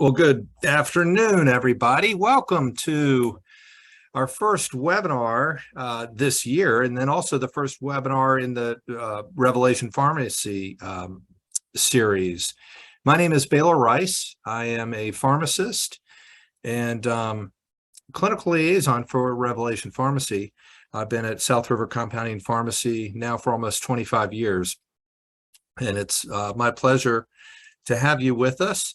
Well, good afternoon, everybody. Welcome to our first webinar this year, and then also the first webinar in the Revelation Pharmacy series. My name is Baylor Rice. I am a pharmacist and clinical liaison for Revelation Pharmacy. I've been at South River Compounding Pharmacy now for almost 25 years, and it's my pleasure to have you with us.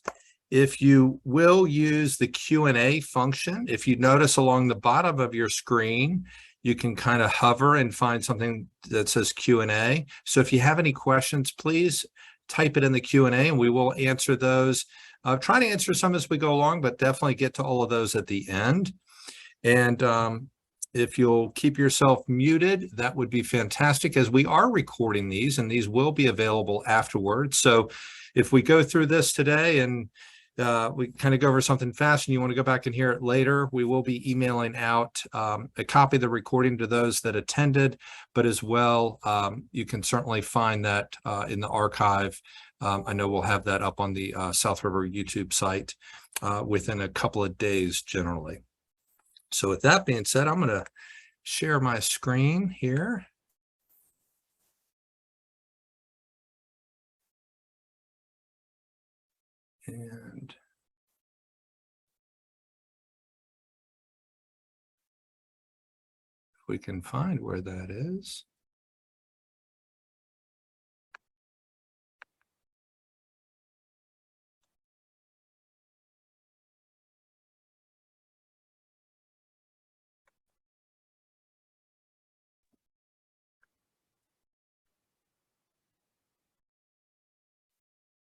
If you will use the Q&A function, if you notice along the bottom of your screen, you can kind of hover and find something that says Q&A. So if you have any questions, please type it in the Q&A and we will answer those. Try to answer some as we go along, but definitely get to all of those at the end. And if you'll keep yourself muted, that would be fantastic, as we are recording these and these will be available afterwards. So if we go through this today and we kind of go over something fast and you want to go back and hear it later, we will be emailing out a copy of the recording to those that attended, but as well, you can certainly find that in the archive. I know we'll have that up on the South River YouTube site within a couple of days generally. So with that being said, I'm going to share my screen here. And if we can find where that is.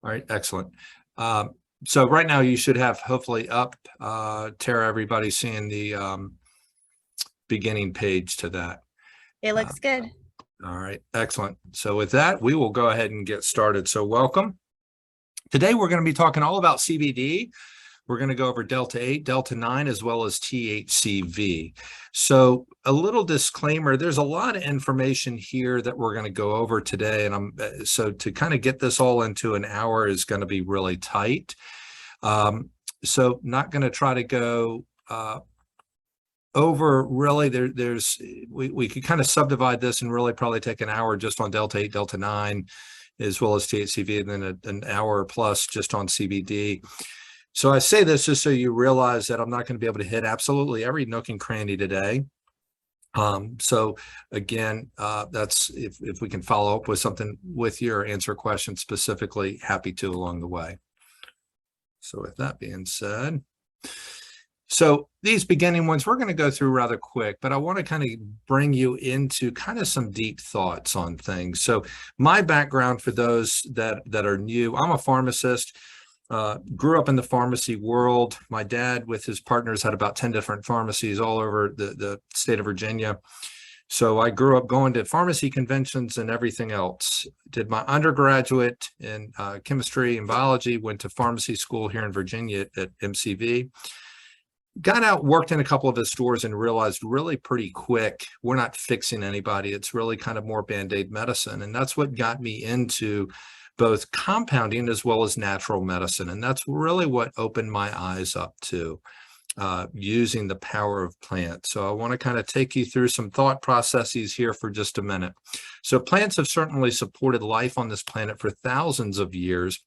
All right, excellent. So right now you should have hopefully up, Tara, everybody seeing the beginning page to that. It looks good. All right, excellent. So with that, we will go ahead and get started. So welcome. Today we're going to be talking all about CBD. We're going to go over Delta 8, Delta 9, as well as THCV. So a little disclaimer, there's a lot of information here that we're going to go over today. And so to kind of get this all into an hour is going to be really tight. So not going to try to go over really we could kind of subdivide this and really probably take an hour just on Delta 8, Delta 9, as well as THCV, and then an hour plus just on CBD. So I say this just so you realize that I'm not going to be able to hit absolutely every nook and cranny today. So again, that's if we can follow up with something with you or answer questions specifically, happy to along the way. So with that being said, so these beginning ones we're going to go through rather quick, but I want to kind of bring you into kind of some deep thoughts on things. So my background, for those that are new, I'm a pharmacist. Grew up in the pharmacy world. My dad with his partners had about 10 different pharmacies all over the state of Virginia. So I grew up going to pharmacy conventions and everything else. Did my undergraduate in chemistry and biology, went to pharmacy school here in Virginia at MCV. Got out, worked in a couple of the stores, and realized really pretty quick, we're not fixing anybody. It's really kind of more Band-Aid medicine. And that's what got me into both compounding as well as natural medicine. And that's really what opened my eyes up to using the power of plants. So I want to kind of take you through some thought processes here for just a minute. So plants have certainly supported life on this planet for thousands of years.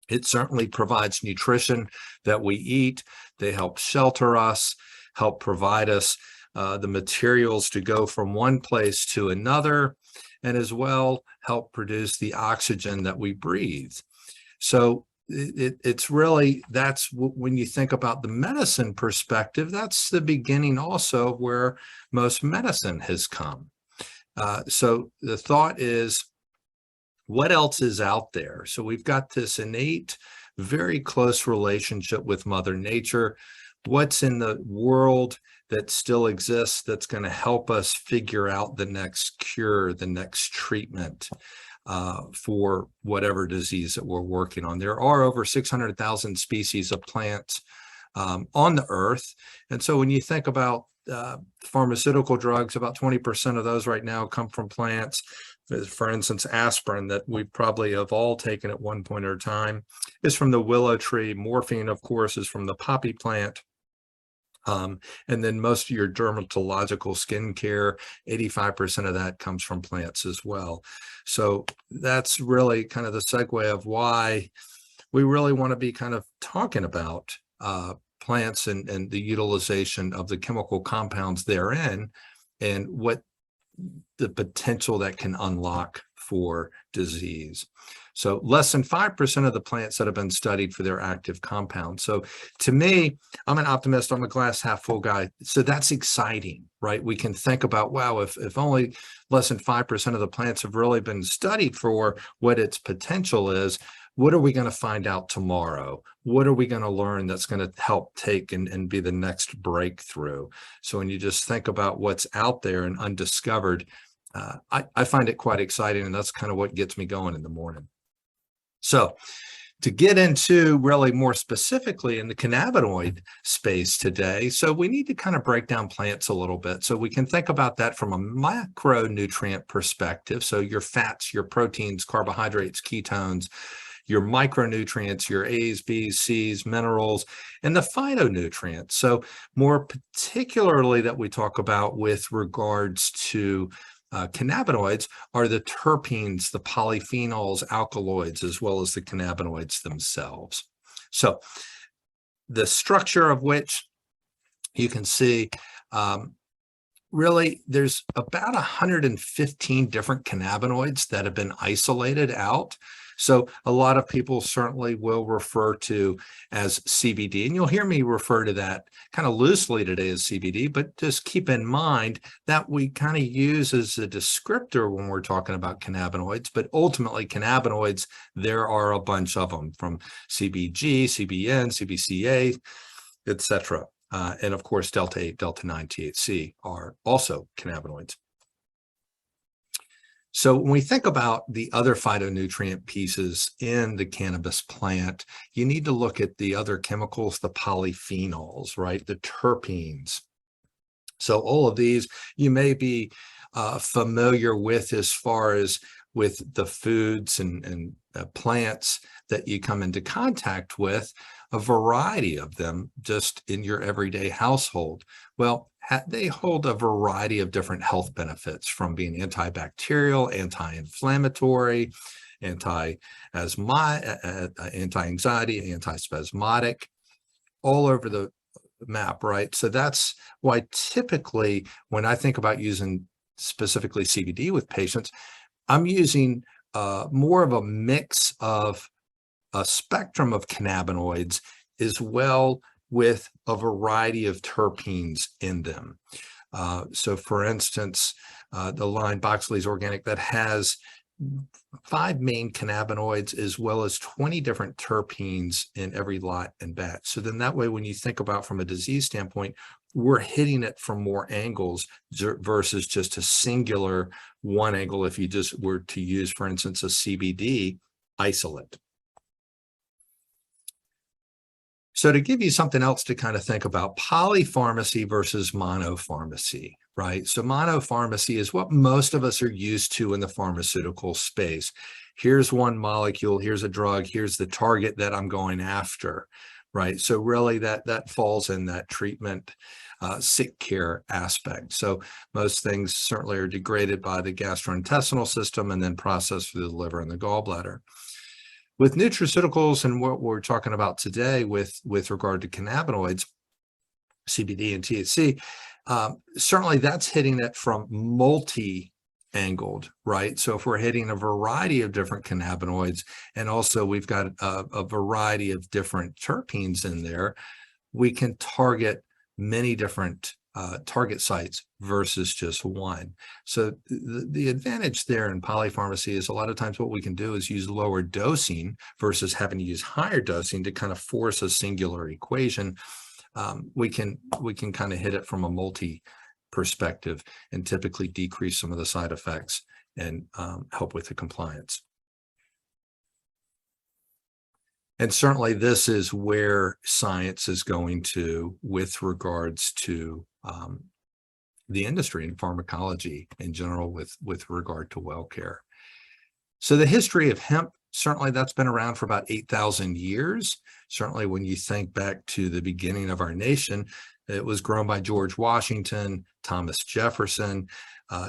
It certainly provides nutrition that we eat. They help shelter us, help provide us the materials to go from one place to another, and as well help produce the oxygen that we breathe. So it's really, that's when you think about the medicine perspective, that's the beginning also where most medicine has come. So the thought is, what else is out there? So we've got this innate, very close relationship with Mother Nature. What's in the world that still exists that's going to help us figure out the next cure, the next treatment for whatever disease that we're working on? There are over 600,000 species of plants on the earth. And so when you think about pharmaceutical drugs, about 20% of those right now come from plants. For instance, aspirin that we probably have all taken at one point or time is from the willow tree. Morphine, of course, is from the poppy plant. And then most of your dermatological skincare, 85% of that comes from plants as well. So that's really kind of the segue of why we really want to be kind of talking about plants and the utilization of the chemical compounds therein and what the potential that can unlock for disease. So less than 5% of the plants that have been studied for their active compounds. So to me, I'm an optimist, I'm a glass half full guy. So that's exciting, right? We can think about, wow, if only less than 5% of the plants have really been studied for what its potential is, what are we going to find out tomorrow? What are we going to learn that's going to help take and be the next breakthrough? So when you just think about what's out there and undiscovered, I find it quite exciting, and that's kind of what gets me going in the morning. So to get into really more specifically in the cannabinoid space today, so we need to kind of break down plants a little bit. So we can think about that from a macronutrient perspective. So your fats, your proteins, carbohydrates, ketones, your micronutrients, your A's, B's, C's, minerals, and the phytonutrients. So more particularly that we talk about with regards to cannabinoids are the terpenes, the polyphenols, alkaloids, as well as the cannabinoids themselves. So the structure of which you can see, really, there's about 115 different cannabinoids that have been isolated out. So a lot of people certainly will refer to as CBD, and you'll hear me refer to that kind of loosely today as CBD, but just keep in mind that we kind of use as a descriptor when we're talking about cannabinoids, but ultimately cannabinoids, there are a bunch of them from CBG, CBN, CBCA, etc. And of course, delta 8, delta 9 THC are also cannabinoids. So when we think about the other phytonutrient pieces in the cannabis plant, you need to look at the other chemicals, the polyphenols, right? The terpenes. So all of these you may be familiar with as far as with the foods and plants that you come into contact with, a variety of them just in your everyday household. Well, they hold a variety of different health benefits, from being antibacterial, anti-inflammatory, anti-anxiety, anti-spasmodic, all over the map, right? So that's why typically when I think about using specifically CBD with patients, I'm using more of a mix of a spectrum of cannabinoids as well, with a variety of terpenes in them. So for instance, the line Boxley's Organic that has 5 main cannabinoids as well as 20 different terpenes in every lot and batch. So then that way, when you think about from a disease standpoint, we're hitting it from more angles versus just a singular one angle if you just were to use, for instance, a CBD isolate. So to give you something else to kind of think about, polypharmacy versus monopharmacy, right? So monopharmacy is what most of us are used to in the pharmaceutical space. Here's one molecule, here's a drug, here's the target that I'm going after, right? So really that falls in that treatment, sick care aspect. So most things certainly are degraded by the gastrointestinal system and then processed through the liver and the gallbladder. With nutraceuticals and what we're talking about today with regard to cannabinoids, CBD and THC, certainly that's hitting it from multi-angled, right? So if we're hitting a variety of different cannabinoids, and also we've got a variety of different terpenes in there, we can target many different target sites versus just one. So the advantage there in polypharmacy is a lot of times what we can do is use lower dosing versus having to use higher dosing to kind of force a singular equation. We can kind of hit it from a multi perspective and typically decrease some of the side effects and help with the compliance. And certainly this is where science is going to with regards to the industry and pharmacology in general with regard to well care. So the history of hemp, certainly that's been around for about 8,000 years. Certainly when you think back to the beginning of our nation, it was grown by George Washington, Thomas Jefferson.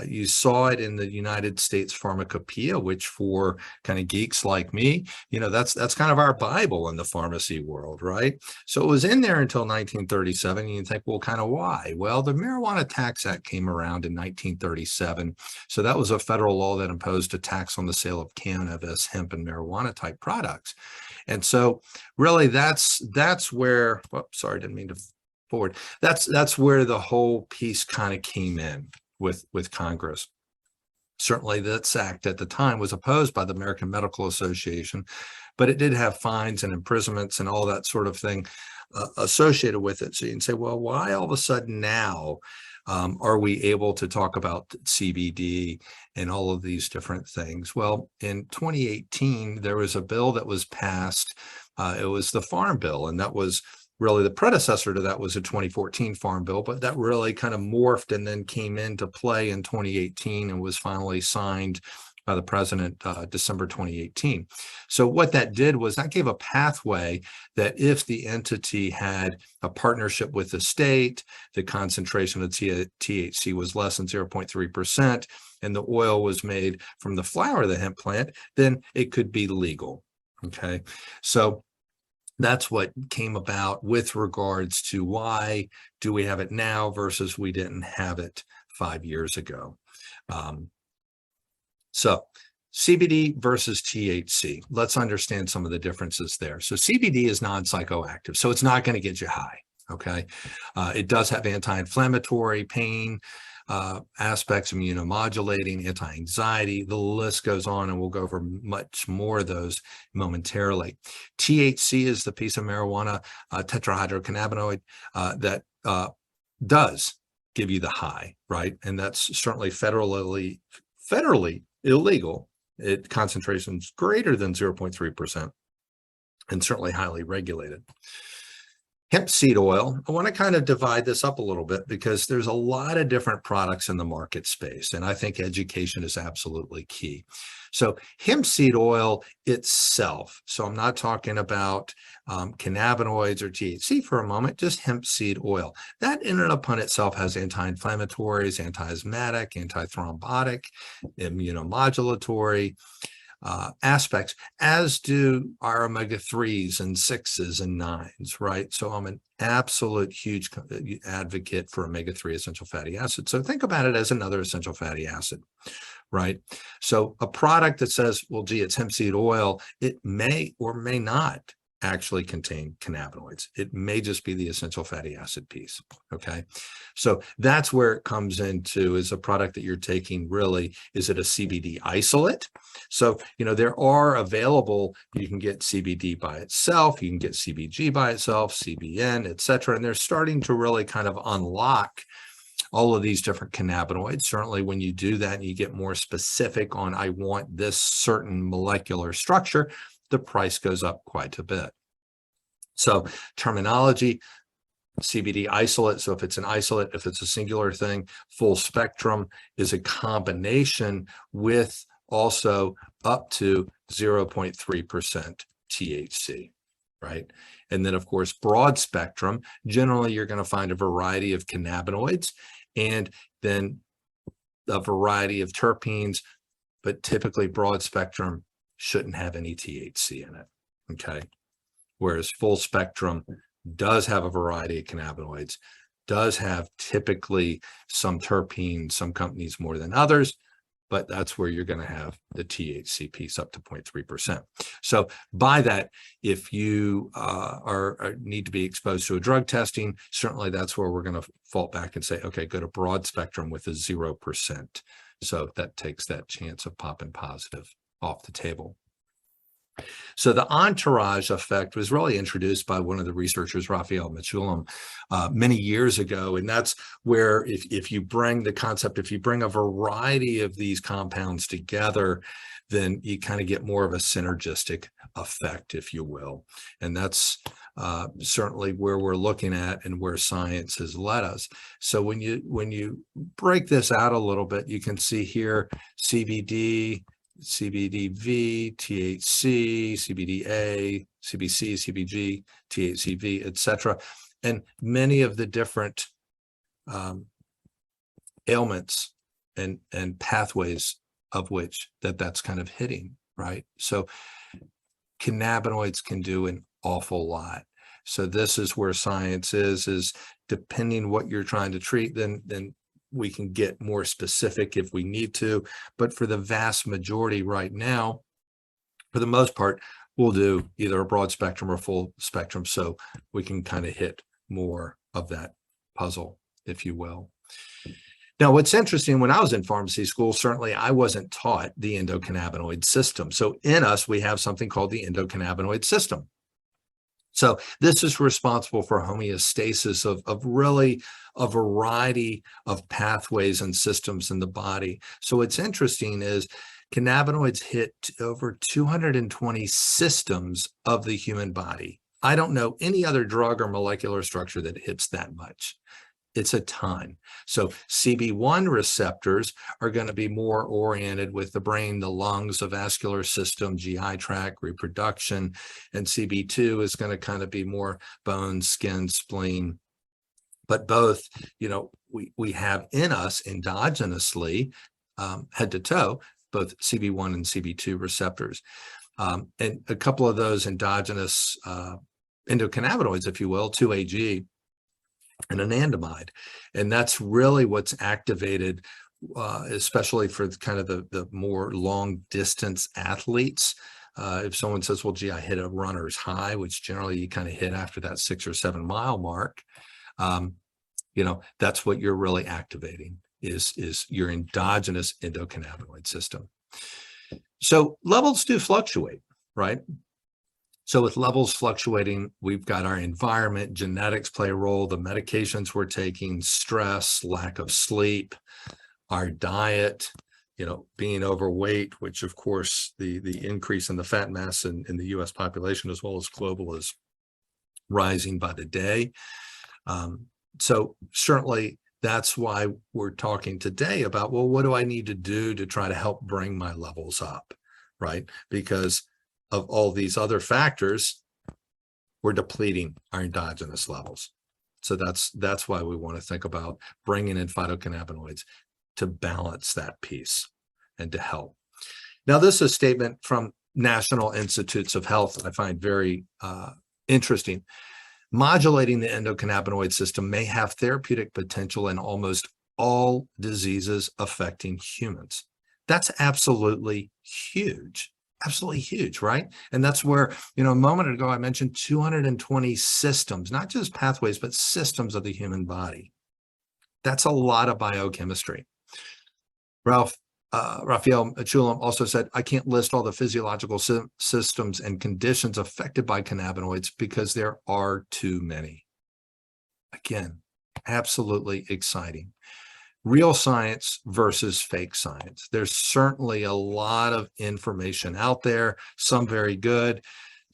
You saw it in the United States Pharmacopoeia, which for kind of geeks like me, that's kind of our Bible in the pharmacy world, right? So it was in there until 1937. And you think, well, kind of why? Well, the Marijuana Tax Act came around in 1937. So that was a federal law that imposed a tax on the sale of cannabis, hemp, and marijuana type products. And so really that's where, whoops, sorry, didn't mean to forward. That's where the whole piece kind of came in with Congress. Certainly this act at the time was opposed by the American Medical Association, but it did have fines and imprisonments and all that sort of thing associated with it. So you can say, well, why all of a sudden now are we able to talk about CBD and all of these different things? Well, in 2018, there was a bill that was passed. It was the Farm Bill, and that was really the predecessor to that was a 2014 Farm Bill, but that really kind of morphed and then came into play in 2018 and was finally signed by the president December 2018. So what that did was that gave a pathway that if the entity had a partnership with the state, the concentration of THC was less than 0.3%, and the oil was made from the flower of the hemp plant, then it could be legal. Okay, so that's what came about with regards to why do we have it now versus we didn't have it 5 years ago. So CBD versus THC, let's understand some of the differences there. So CBD is non-psychoactive, so it's not going to get you high, okay? It does have anti-inflammatory, pain aspects, immunomodulating, anti-anxiety, the list goes on, and we'll go over much more of those momentarily. THC is the piece of marijuana, tetrahydrocannabinoid, that does give you the high, right? And that's certainly federally illegal. It concentrations greater than 0.3% and certainly highly regulated. Hemp seed oil, I want to kind of divide this up a little bit because there's a lot of different products in the market space, and I think education is absolutely key. So hemp seed oil itself, so I'm not talking about cannabinoids or THC for a moment, just hemp seed oil. That in and upon itself has anti-inflammatories, anti-asthmatic, anti-thrombotic, immunomodulatory aspects, as do our omega-3s and 6s and 9s, right? So I'm an absolute huge advocate for omega-3 essential fatty acids. So think about it as another essential fatty acid, right? So a product that says, well, gee, it's hemp seed oil, it may or may not actually contain cannabinoids. It may just be the essential fatty acid piece, okay? So that's where it comes into, is a product that you're taking really, is it a CBD isolate? So, there are available, you can get CBD by itself, you can get CBG by itself, CBN, et cetera, and they're starting to really kind of unlock all of these different cannabinoids. Certainly when you do that and you get more specific on, I want this certain molecular structure, the price goes up quite a bit. So terminology, CBD isolate. So if it's an isolate, if it's a singular thing, full spectrum is a combination with also up to 0.3% THC, right? And then of course, broad spectrum, generally you're going to find a variety of cannabinoids and then a variety of terpenes, but typically broad spectrum shouldn't have any THC in it, okay? Whereas full spectrum does have a variety of cannabinoids, does have typically some terpenes, some companies more than others, but that's where you're going to have the THC piece up to 0.3%. So by that, if you need to be exposed to a drug testing, certainly that's where we're going to fall back and say, okay, go to broad spectrum with a 0%. So that takes that chance of popping positive off the table. So the entourage effect was really introduced by one of the researchers, Raphael Mechoulam, many years ago. And that's where if you bring the concept, if you bring a variety of these compounds together, then you kind of get more of a synergistic effect, if you will. And that's certainly where we're looking at and where science has led us. So when you break this out a little bit, you can see here CBD, CBDV, THC, CBDA, CBC, CBG, THCV, etc. And many of the different ailments and pathways of which that's kind of hitting, right? So cannabinoids can do an awful lot. So this is where science is depending what you're trying to treat, then we can get more specific if we need to. But for the vast majority right now, for the most part, we'll do either a broad spectrum or full spectrum. So we can kind of hit more of that puzzle, if you will. Now, what's interesting, when I was in pharmacy school, certainly I wasn't taught the endocannabinoid system. So in us, we have something called the endocannabinoid system. So this is responsible for homeostasis of really a variety of pathways and systems in the body. So what's interesting is cannabinoids hit over 220 systems of the human body. I don't know any other drug or molecular structure that hits that much. It's a ton. So CB1 receptors are going to be more oriented with the brain, the lungs, the vascular system, GI tract, reproduction, and CB2 is going to kind of be more bones, skin, spleen. But both, we have in us endogenously, head to toe, both CB1 and CB2 receptors. And a couple of those endogenous endocannabinoids, if you will, 2-AG, and anandamide. And that's really what's activated, especially for kind of the more long distance athletes. If someone says, well, gee, I hit a runner's high, which generally you kind of hit after that 6 or 7 mile mark, that's what you're really activating is your endogenous endocannabinoid system. So levels do fluctuate, right? So with levels fluctuating, we've got our environment, genetics play a role, the medications we're taking, stress, lack of sleep, our diet, being overweight, which of course the increase in the fat mass in the US population as well as global is rising by the day. So certainly that's why we're talking today about, well, what do I need to do to try to help bring my levels up, right? Because of all these other factors, we're depleting our endogenous levels. So that's why we want to think about bringing in phytocannabinoids to balance that piece and to help. Now, this is a statement from National Institutes of Health I find very interesting. Modulating the endocannabinoid system may have therapeutic potential in almost all diseases affecting humans. That's absolutely huge. Absolutely huge, right? And that's where, a moment ago, I mentioned 220 systems, not just pathways, but systems of the human body. That's a lot of biochemistry. Raphael Chulam also said, I can't list all the physiological systems and conditions affected by cannabinoids because there are too many. Again, absolutely exciting. Real science versus fake science. There's certainly a lot of information out there, some very good,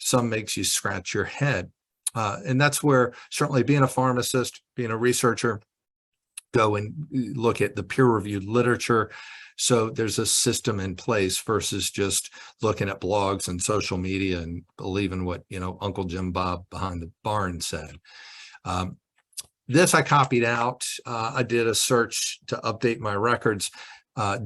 some makes you scratch your head. And that's where certainly being a pharmacist, being a researcher, go and look at the peer-reviewed literature. So there's a system in place versus just looking at blogs and social media and believing what, Uncle Jim Bob behind the barn said. This I copied out. I did a search to update my records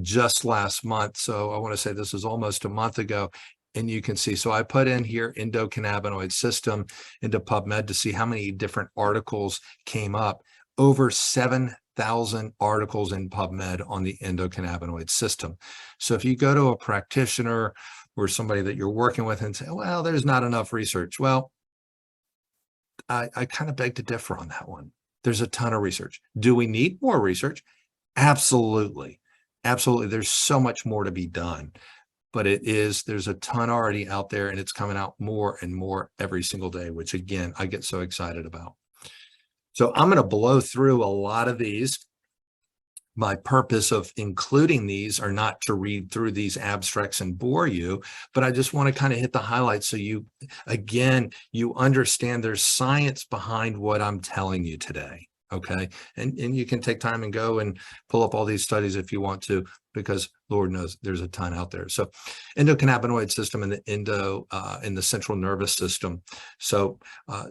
just last month. So I want to say this was almost a month ago. And you can see, so I put in here endocannabinoid system into PubMed to see how many different articles came up. Over 7,000 articles in PubMed on the endocannabinoid system. So if you go to a practitioner or somebody that you're working with and say, well, there's not enough research. Well, I kind of beg to differ on that one. There's a ton of research. Do we need more research? Absolutely. Absolutely. There's so much more to be done, but there's a ton already out there and it's coming out more and more every single day, which again, I get so excited about. So I'm going to blow through a lot of these. My purpose of including these are not to read through these abstracts and bore you, but I just want to kind of hit the highlights so you understand there's science behind what I'm telling you today, okay? And you can take time and go and pull up all these studies if you want to, because Lord knows there's a ton out there. So endocannabinoid system in the in the central nervous system. So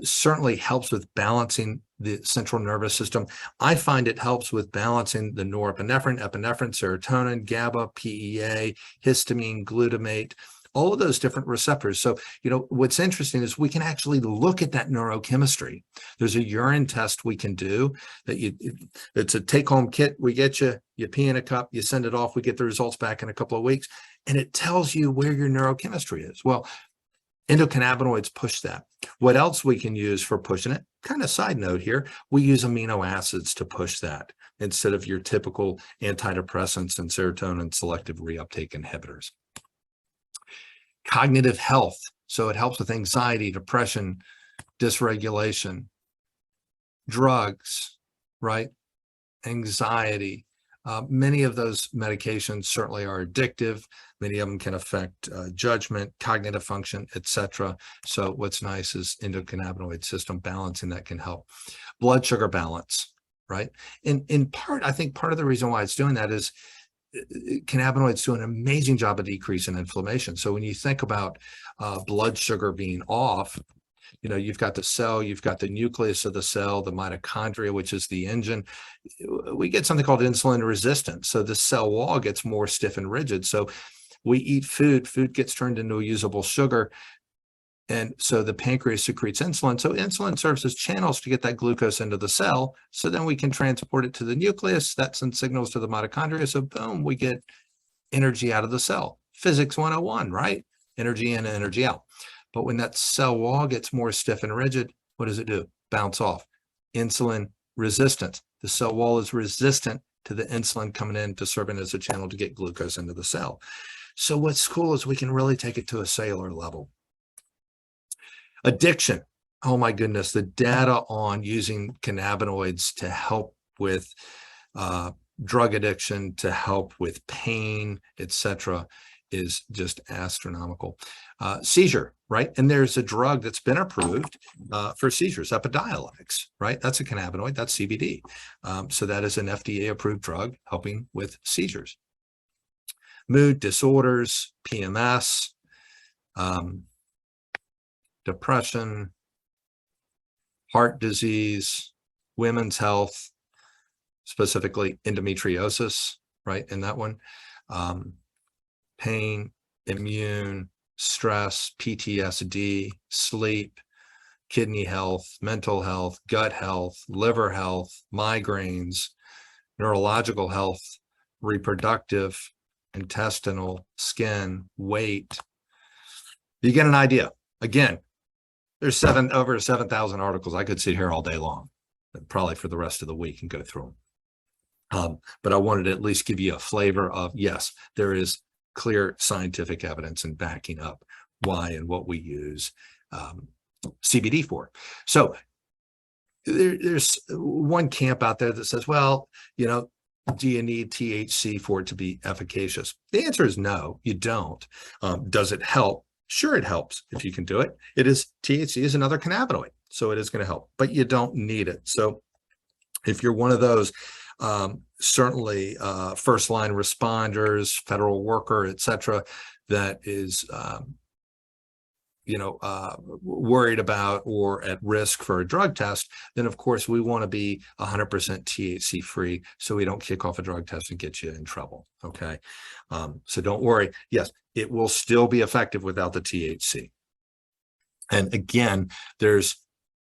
certainly helps with balancing the central nervous system. I find it helps with balancing the norepinephrine, epinephrine, serotonin, GABA, PEA, histamine, glutamate, all of those different receptors. So, what's interesting is we can actually look at that neurochemistry. There's a urine test we can do that it's a take-home kit. We get you pee in a cup, you send it off, we get the results back in a couple of weeks, and it tells you where your neurochemistry is. Well, endocannabinoids push that. What else we can use for pushing it? Kind of side note here, we use amino acids to push that instead of your typical antidepressants and serotonin selective reuptake inhibitors. Cognitive health. So it helps with anxiety, depression, dysregulation, drugs, right? Anxiety. Many of those medications certainly are addictive. Many of them can affect judgment, cognitive function, etc. So what's nice is endocannabinoid system balancing that can help. Blood sugar balance, right? In part, I think part of the reason why it's doing that is cannabinoids do an amazing job of decreasing inflammation. So when you think about blood sugar being off, you've got the cell, you've got the nucleus of the cell, the mitochondria, which is the engine. We get something called insulin resistance. So the cell wall gets more stiff and rigid. So we eat food gets turned into a usable sugar. And so the pancreas secretes insulin. So insulin serves as channels to get that glucose into the cell. So then we can transport it to the nucleus. That sends signals to the mitochondria. So boom, we get energy out of the cell. Physics 101, right? Energy in, energy out. But when that cell wall gets more stiff and rigid, what does it do? Bounce off. Insulin resistance. The cell wall is resistant to the insulin coming in to serving as a channel to get glucose into the cell. So what's cool is we can really take it to a cellular level. Addiction. Oh my goodness, the data on using cannabinoids to help with drug addiction, to help with pain, etc., is just astronomical. Seizure, right? And there's a drug that's been approved for seizures, Epidiolex, right? That's a cannabinoid, that's CBD. So that is an FDA-approved drug helping with seizures. Mood disorders, PMS, depression, heart disease, women's health, specifically endometriosis, right? In that one, pain, immune, stress, PTSD, sleep, kidney health, mental health, gut health, liver health, migraines, neurological health, reproductive, intestinal, skin, weight. You get an idea. Again, there's over 7,000 articles. I could sit here all day long, probably for the rest of the week, and go through them. But I wanted to at least give you a flavor of, yes, there is clear scientific evidence and backing up why and what we use CBD for. So there's one camp out there that says, well, do you need THC for it to be efficacious? The answer is no, you don't. Does it help? Sure, it helps if you can do it. THC is another cannabinoid, so it is going to help, but you don't need it. So if you're one of those, certainly first line responders, federal worker, etc., that is worried about or at risk for a drug test, then of course we want to be 100% THC free so we don't kick off a drug test and get you in trouble. Okay. So don't worry. Yes, it will still be effective without the THC. And again, there's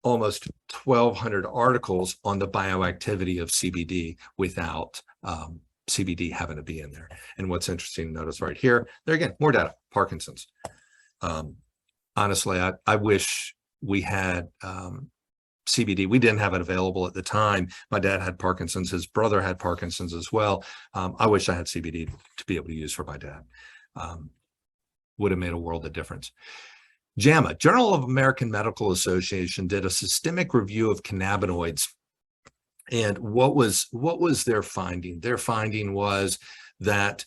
almost 1,200 articles on the bioactivity of CBD without CBD having to be in there. And what's interesting, notice right here, there again, more data, Parkinson's. Honestly, I wish we had CBD. We didn't have it available at the time. My dad had Parkinson's. His brother had Parkinson's as well. I wish I had CBD to be able to use for my dad. Would have made a world of difference. JAMA, Journal of American Medical Association, did a systemic review of cannabinoids. And what was their finding? Their finding was that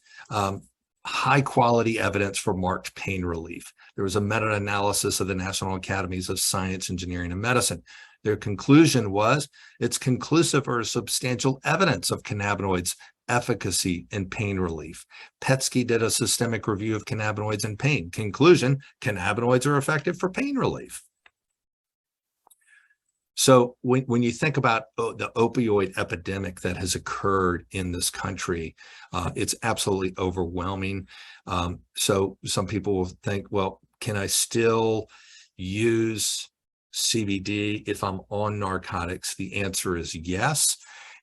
high quality evidence for marked pain relief. There was a meta-analysis of the National Academies of Science, Engineering, and Medicine. Their conclusion was it's conclusive or substantial evidence of cannabinoids efficacy in pain relief. Petsky did a systemic review of cannabinoids in pain. Conclusion, cannabinoids are effective for pain relief. So when you think about the opioid epidemic that has occurred in this country, it's absolutely overwhelming. So some people will think, well, can I still use CBD if I'm on narcotics? The answer is yes.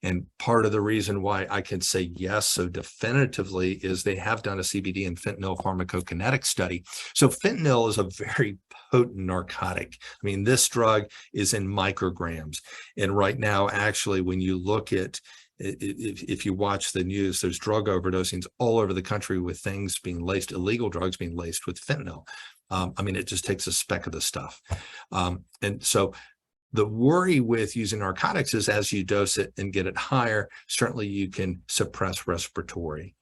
And part of the reason why I can say yes so definitively is they have done a CBD and fentanyl pharmacokinetic study. So fentanyl is a very potent narcotic. I mean, this drug is in micrograms. And right now, actually, when you look at, if you watch the news, there's drug overdosings all over the country with things being laced, illegal drugs being laced with fentanyl. I mean, it just takes a speck of the stuff. And so the worry with using narcotics is as you dose it and get it higher, certainly you can suppress respiratory,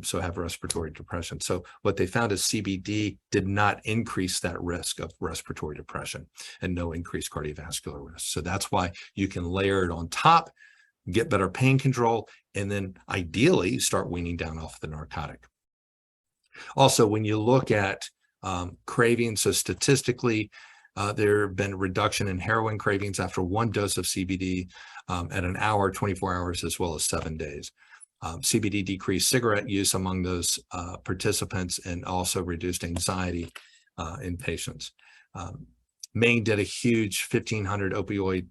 so have respiratory depression. So what they found is CBD did not increase that risk of respiratory depression and no increased cardiovascular risk. So that's why you can layer it on top, get better pain control, and then ideally start weaning down off the narcotic. Also, when you look at cravings, so statistically, there have been reduction in heroin cravings after one dose of CBD at an hour, 24 hours, as well as 7 days. CBD decreased cigarette use among those participants and also reduced anxiety in patients. Maine did a huge 1,500 opioid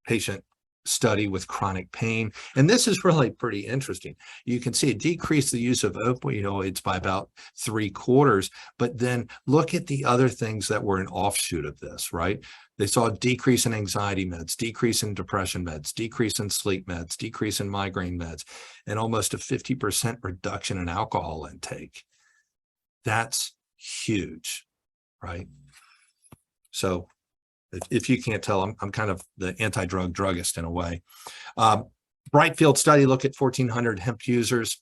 patient study with chronic pain. And this is really pretty interesting. You can see it decreased the use of opioids by about 3/4, but then look at the other things that were an offshoot of this, right? They saw a decrease in anxiety meds, decrease in depression meds, decrease in sleep meds, decrease in migraine meds, and almost a 50% reduction in alcohol intake. That's huge, right? So if you can't tell, I'm kind of the anti-drug druggist in a way. Brightfield study looked at 1,400 hemp users.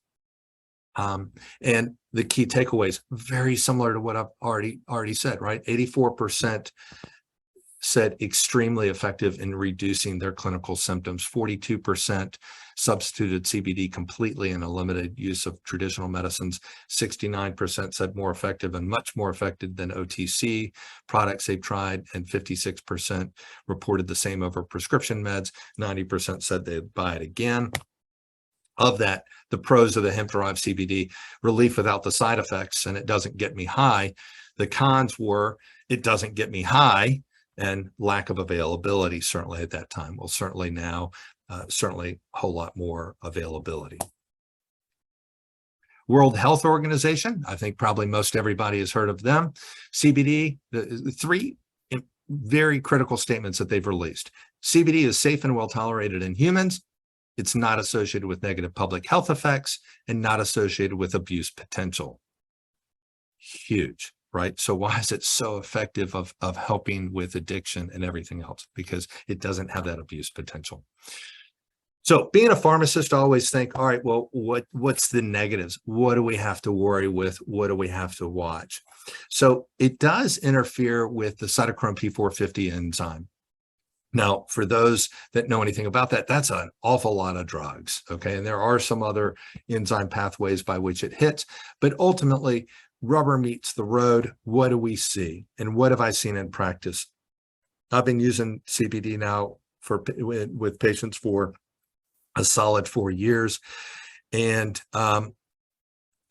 And the key takeaways, very similar to what I've already said, right? 84% said extremely effective in reducing their clinical symptoms. 42% substituted CBD completely and eliminated use of traditional medicines. 69% said more effective and much more effective than OTC products they've tried, and 56% reported the same over prescription meds. 90% said they'd buy it again. Of that, the pros of the hemp-derived CBD, relief without the side effects, and it doesn't get me high. The cons were it doesn't get me high, and lack of availability, certainly at that time. Well, certainly now, certainly a whole lot more availability. World Health Organization, I think probably most everybody has heard of them. CBD, the three very critical statements that they've released. CBD is safe and well tolerated in humans. It's not associated with negative public health effects and not associated with abuse potential. Huge. Right? So why is it so effective of helping with addiction and everything else? Because it doesn't have that abuse potential. So being a pharmacist, I always think, all right, well, what's the negatives? What do we have to worry with? What do we have to watch? So it does interfere with the cytochrome P450 enzyme. Now, for those that know anything about that, that's an awful lot of drugs, okay? And there are some other enzyme pathways by which it hits, but ultimately, rubber meets the road. What do we see? And what have I seen in practice? I've been using CBD now with patients for a solid 4 years. And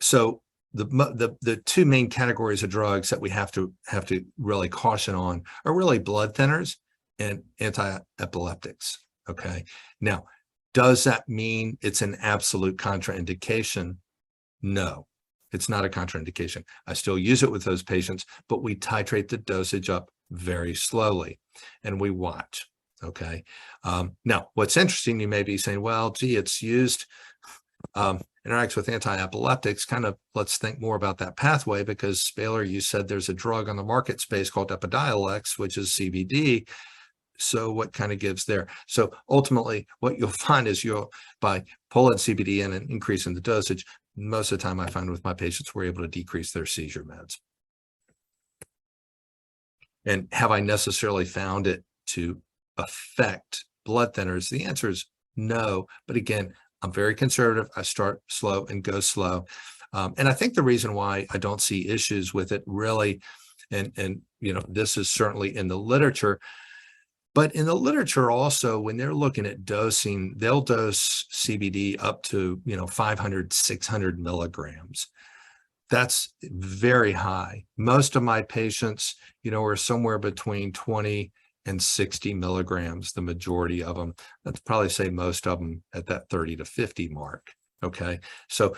so the two main categories of drugs that we have to really caution on are really blood thinners and anti-epileptics. Okay. Now, does that mean it's an absolute contraindication? No. It's not a contraindication. I still use it with those patients, but we titrate the dosage up very slowly and we watch. Okay. Now, what's interesting, you may be saying, well, gee, it's used, interacts with anti-epileptics. Kind of let's think more about that pathway, because Baylor, you said there's a drug on the market space called Epidiolex, which is CBD. So what kind of gives there? So ultimately, what you'll find is by pulling CBD in and increasing the dosage, most of the time I find with my patients, we're able to decrease their seizure meds. And have I necessarily found it to affect blood thinners? The answer is no. But again, I'm very conservative. I start slow and go slow. And I think the reason why I don't see issues with it really, and this is certainly in the literature, but in the literature also, when they're looking at dosing, they'll dose CBD up to 500, 600 milligrams. That's very high. Most of my patients, are somewhere between 20 and 60 milligrams, the majority of them. Let's probably say most of them at that 30 to 50 mark. Okay. So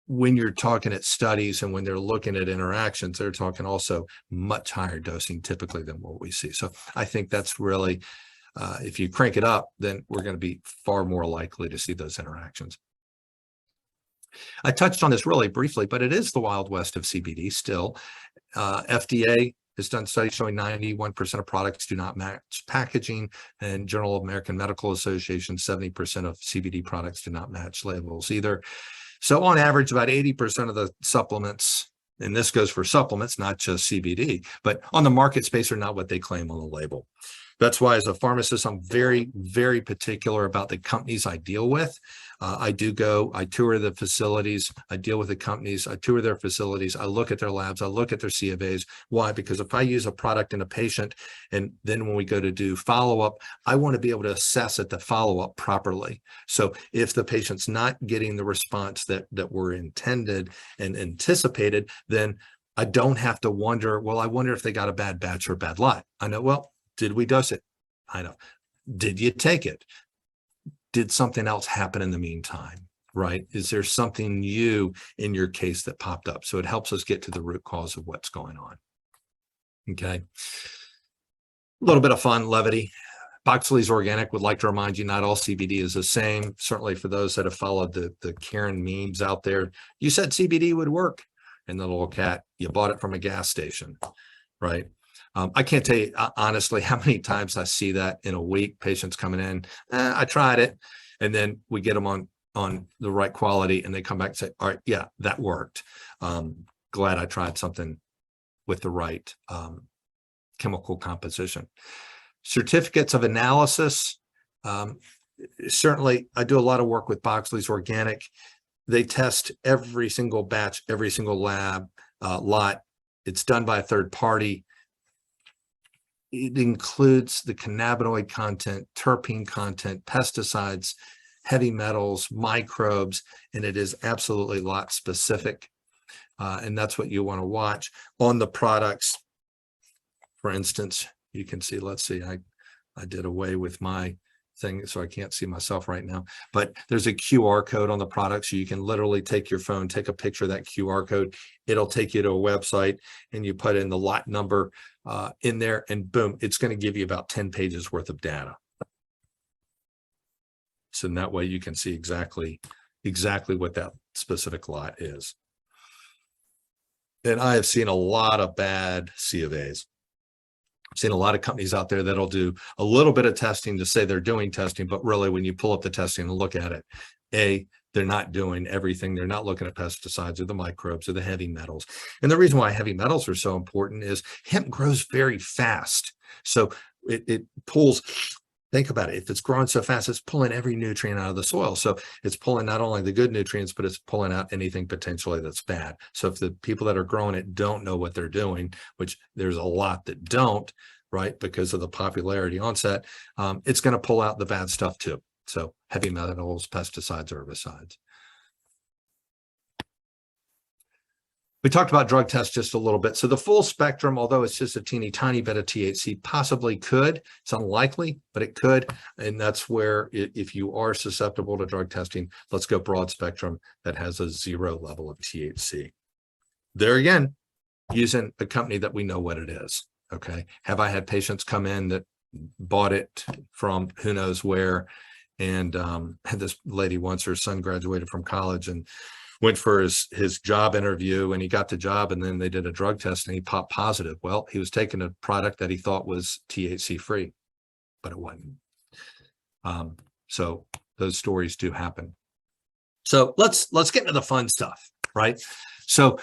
when you're talking at studies and when they're looking at interactions, they're talking also much higher dosing typically than what we see. So I think that's really, if you crank it up, then we're going to be far more likely to see those interactions. I touched on this really briefly, but it is the Wild West of CBD still. FDA has done studies showing 91% of products do not match packaging, and Journal of American Medical Association, 70% of CBD products do not match labels either. So on average, about 80% of the supplements, and this goes for supplements, not just CBD, but on the market space are not what they claim on the label. That's why as a pharmacist, I'm very, very particular about the companies I deal with. I tour the facilities, I deal with the companies, I tour their facilities, I look at their labs, I look at their C of A's. Why? Because if I use a product in a patient, and then when we go to do follow-up, I want to be able to assess at the follow-up properly. So if the patient's not getting the response that were intended and anticipated, then I don't have to wonder, well, I wonder if they got a bad batch or a bad lot. I know, well, did we dose it? I know. Did you take it? Did something else happen in the meantime, right? Is there something new in your case that popped up? So it helps us get to the root cause of what's going on. Okay. A little bit of fun, levity. Boxley's Organic would like to remind you, not all CBD is the same. Certainly for those that have followed the Karen memes out there, you said CBD would work. And the little cat, you bought it from a gas station, right? I can't tell you honestly how many times I see that in a week, patients coming in, I tried it. And then we get them on the right quality and they come back and say, all right, yeah, that worked. Glad I tried something with the right chemical composition. Certificates of analysis. Certainly, I do a lot of work with Boxley's Organic. They test every single batch, every single lab lot. It's done by a third party. It includes the cannabinoid content, terpene content, pesticides, heavy metals, microbes, and it is absolutely lot specific. And that's what you want to watch on the products. For instance, you can see, let's see, I did away with my thing, so I can't see myself right now, but there's a QR code on the product. So you can literally take your phone, take a picture of that QR code. It'll take you to a website and you put in the lot number in there and boom, it's going to give you about 10 pages worth of data. So in that way you can see exactly what that specific lot is. And I have seen a lot of bad C of A's. I've seen a lot of companies out there that'll do a little bit of testing to say they're doing testing, but really when you pull up the testing and look at it, they're not doing everything. They're not looking at pesticides or the microbes or the heavy metals. And the reason why heavy metals are so important is hemp grows very fast. So it pulls, think about it. If it's growing so fast, it's pulling every nutrient out of the soil. So it's pulling not only the good nutrients, but it's pulling out anything potentially that's bad. So if the people that are growing it don't know what they're doing, which there's a lot that don't, right, because of the popularity onset, it's going to pull out the bad stuff too. So heavy metals, pesticides, herbicides. We talked about drug tests just a little bit. So the full spectrum, although it's just a teeny tiny bit of THC, possibly could. It's unlikely, but it could. And that's where if you are susceptible to drug testing, let's go broad spectrum that has a 0 level of THC. There again, using a company that we know what it is. Okay. Have I had patients come in that bought it from who knows where? And had this lady once, her son graduated from college and went for his job interview, and he got the job, and then they did a drug test and he popped positive. Well, he was taking a product that he thought was THC free, but it wasn't. So those stories do happen. So let's get into the fun stuff, right? So,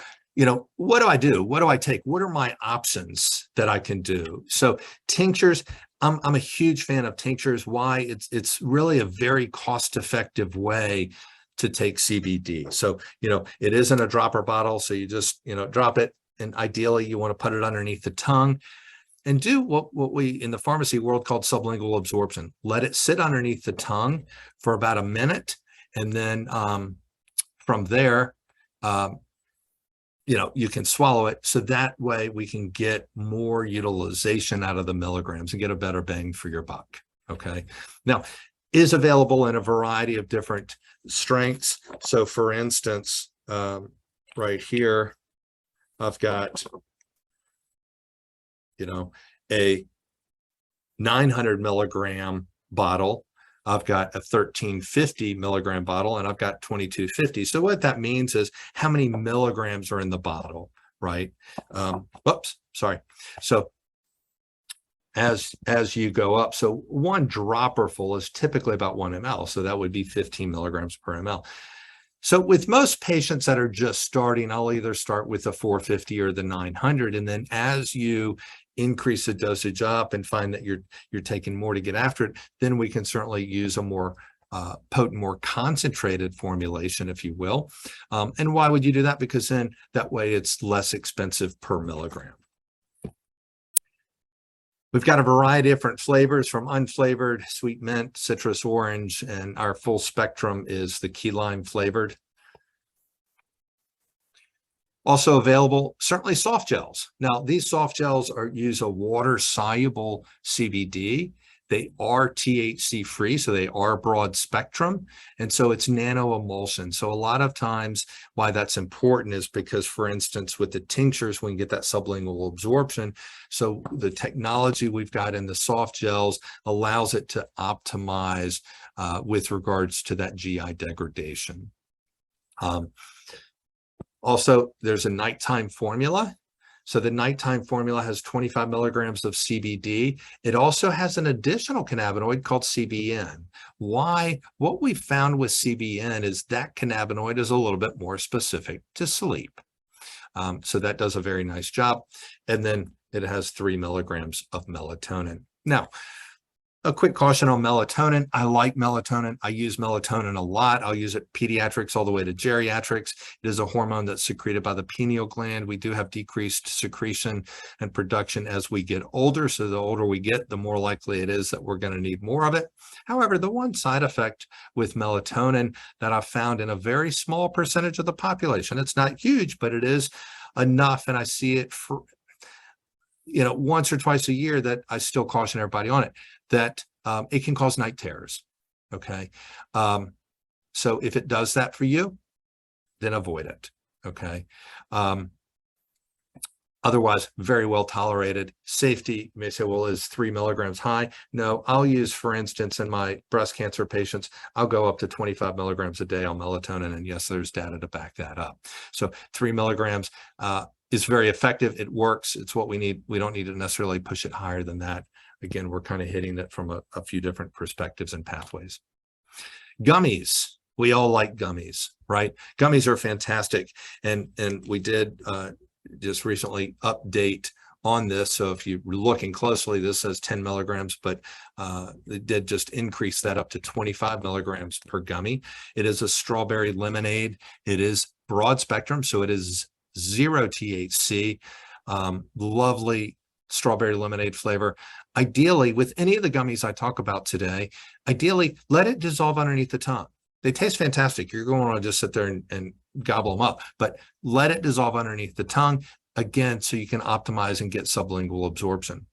what do I do? What do I take? What are my options that I can do? So tinctures, I'm a huge fan of tinctures. Why? It's really a very cost-effective way to take CBD. So, it isn't a dropper bottle. So you just, drop it. And ideally you want to put it underneath the tongue and do what we in the pharmacy world called sublingual absorption. Let it sit underneath the tongue for about a minute. And then from there, you can swallow it. So that way we can get more utilization out of the milligrams and get a better bang for your buck. Okay. Now, is available in a variety of different strengths. So for instance, right here, I've got, a 900 milligram bottle. I've got a 1350 milligram bottle, and I've got 2250. So what that means is how many milligrams are in the bottle, right? Whoops, sorry. So as you go up, so one dropper full is typically about 1 ml. So that would be 15 milligrams per ml. So with most patients that are just starting, I'll either start with the 450 or the 900. And then as you increase the dosage up and find that you're taking more to get after it, then we can certainly use a more potent, more concentrated formulation, if you will. And why would you do that? Because then that way it's less expensive per milligram. We've got a variety of different flavors, from unflavored, sweet mint, citrus orange, and our full spectrum is the key lime flavored. Also available, certainly soft gels. Now, these soft gels use a water-soluble CBD. They are THC free, so they are broad spectrum. And so it's nano-emulsion. So a lot of times why that's important is because, for instance, with the tinctures, we can get that sublingual absorption. So the technology we've got in the soft gels allows it to optimize with regards to that GI degradation. Also, there's a nighttime formula. So the nighttime formula has 25 milligrams of CBD. It also has an additional cannabinoid called CBN. Why? What we found with CBN is that cannabinoid is a little bit more specific to sleep. So that does a very nice job. And then it has 3 milligrams of melatonin. Now, a quick caution on melatonin. I like melatonin. I use melatonin a lot. I'll use it pediatrics all the way to geriatrics. It is a hormone that's secreted by the pineal gland. We do have decreased secretion and production as we get older. So the older we get, the more likely it is that we're going to need more of it. However, the one side effect with melatonin that I've found in a very small percentage of the population, it's not huge, but it is enough. And I see it for, once or twice a year, that I still caution everybody on it, that it can cause night terrors. Okay. So if it does that for you, then avoid it. Okay. Otherwise, very well tolerated. Safety, you may say, well, is 3 milligrams high? No, I'll use, for instance, in my breast cancer patients, I'll go up to 25 milligrams a day on melatonin. And yes, there's data to back that up. So 3 milligrams is very effective. It works. It's what we need. We don't need to necessarily push it higher than that. Again, we're kind of hitting it from a few different perspectives and pathways. Gummies. We all like gummies, right? Gummies are fantastic. And we did just recently update on this. So if you're looking closely, this says 10 milligrams, but they did just increase that up to 25 milligrams per gummy. It is a strawberry lemonade. It is broad spectrum, so it is 0 THC. Lovely strawberry lemonade flavor. Ideally, with any of the gummies I talk about today, ideally, let it dissolve underneath the tongue. They taste fantastic. You're going to want to just sit there and gobble them up, but let it dissolve underneath the tongue, again, so you can optimize and get sublingual absorption.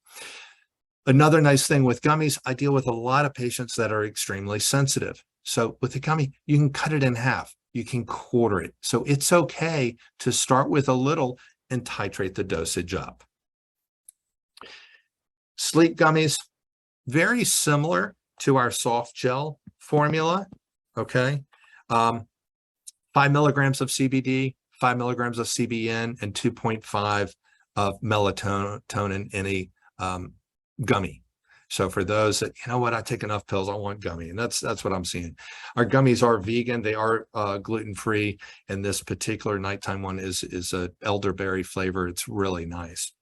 Another nice thing with gummies, I deal with a lot of patients that are extremely sensitive. So with the gummy, you can cut it in half. You can quarter it. So it's okay to start with a little and titrate the dosage up. Sleep gummies, very similar to our soft gel formula. Okay. 5 milligrams of CBD, 5 milligrams of CBN, and 2.5 of melatonin in a gummy. So for those that, I take enough pills, I want gummy. And that's what I'm seeing. Our gummies are vegan. They are gluten-free. And this particular nighttime one is a elderberry flavor. It's really nice.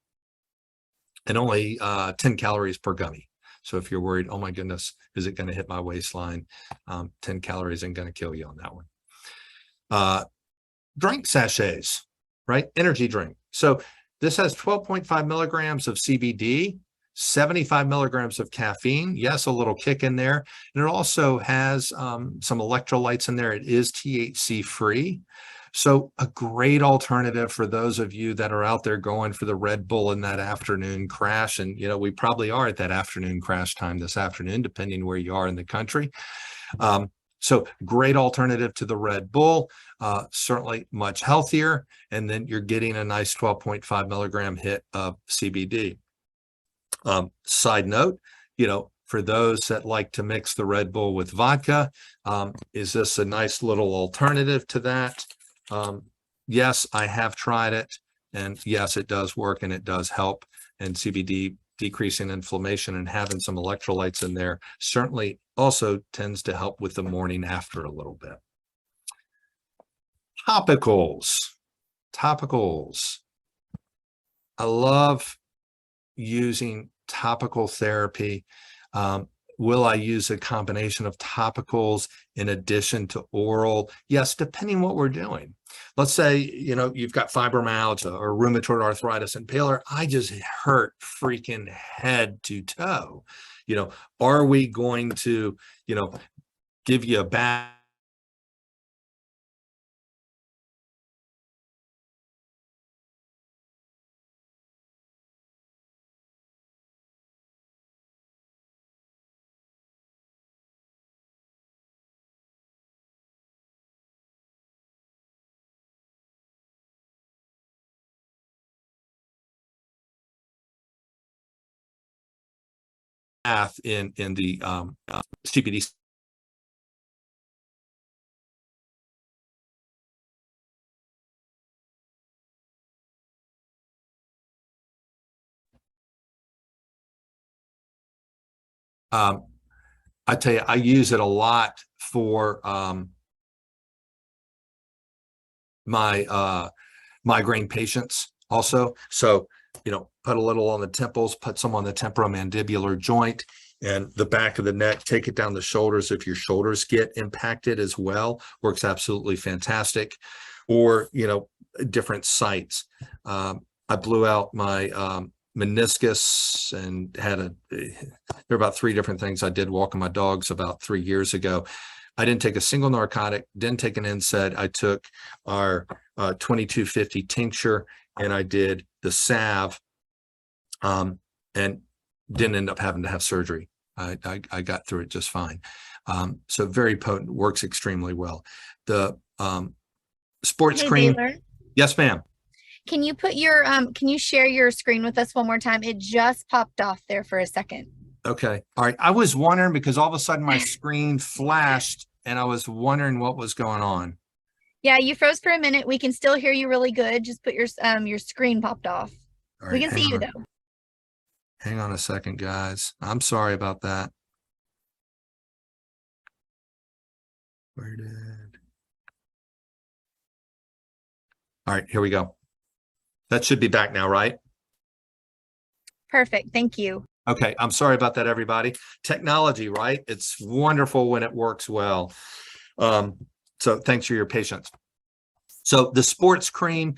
And only 10 calories per gummy. So if you're worried, oh my goodness, is it going to hit my waistline? 10 calories ain't going to kill you on that one. Drink sachets, right? Energy drink. So this has 12.5 milligrams of CBD, 75 milligrams of caffeine. Yes, a little kick in there. And it also has some electrolytes in there. It is THC free. So a great alternative for those of you that are out there going for the Red Bull in that afternoon crash. And, we probably are at that afternoon crash time this afternoon, depending where you are in the country. So great alternative to the Red Bull, certainly much healthier. And then you're getting a nice 12.5 milligram hit of CBD. Side note, for those that like to mix the Red Bull with vodka, is this a nice little alternative to that? Yes, I have tried it, and yes, it does work and it does help. And CBD decreasing inflammation and having some electrolytes in there certainly also tends to help with the morning after a little bit. Topicals. I love using topical therapy. Will I use a combination of topicals in addition to oral? Yes, depending what we're doing. Let's say, you've got fibromyalgia or rheumatoid arthritis, and Baylor, I just hurt freaking head to toe. Are we going to, give you a bath in the CBD? I tell you, I use it a lot for my migraine patients also. So, put a little on the temples, put some on the temporomandibular joint and the back of the neck, take it down the shoulders. If your shoulders get impacted as well, works absolutely fantastic. Or, different sites. I blew out my meniscus and there were about 3 different things I did walking my dogs about 3 years ago. I didn't take a single narcotic, didn't take an NSAID. I took our 2250 tincture and I did the salve and didn't end up having to have surgery. I got through it just fine. So very potent, works extremely well. The sports cream. Baylor, Yes, ma'am. can you put your can you share your screen with us one more time? It just popped off there for a second. Okay. All right. I was wondering because all of a sudden my screen flashed and I was wondering what was going on. Yeah, you froze for a minute. We can still hear you really good. Just put your screen popped off. All We right, can see you though. hang on a second, guys. I'm sorry about that. Where did? All right, here we go. That should be back now, right? Perfect. Thank you. Okay, I'm sorry about that, everybody. Technology, right? It's wonderful when it works well. So thanks for your patience. So the sports cream,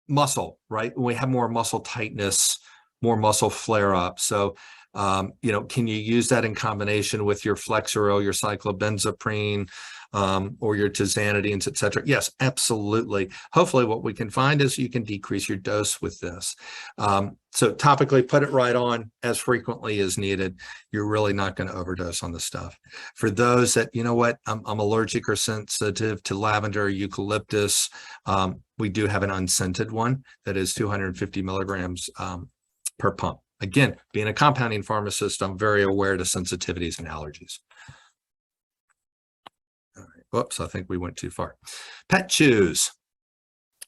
muscle, right? We have more muscle tightness, more muscle flare up. So, can you use that in combination with your Flexeril, your cyclobenzaprine, or your tizanidines, et cetera? Yes, absolutely. Hopefully what we can find is you can decrease your dose with this. So topically put it right on as frequently as needed. You're really not going to overdose on the stuff. For those that, I'm allergic or sensitive to lavender, eucalyptus, we do have an unscented one that is 250 milligrams per pump. Again, being a compounding pharmacist, I'm very aware to sensitivities and allergies. All right. Whoops, I think we went too far. Pet chews.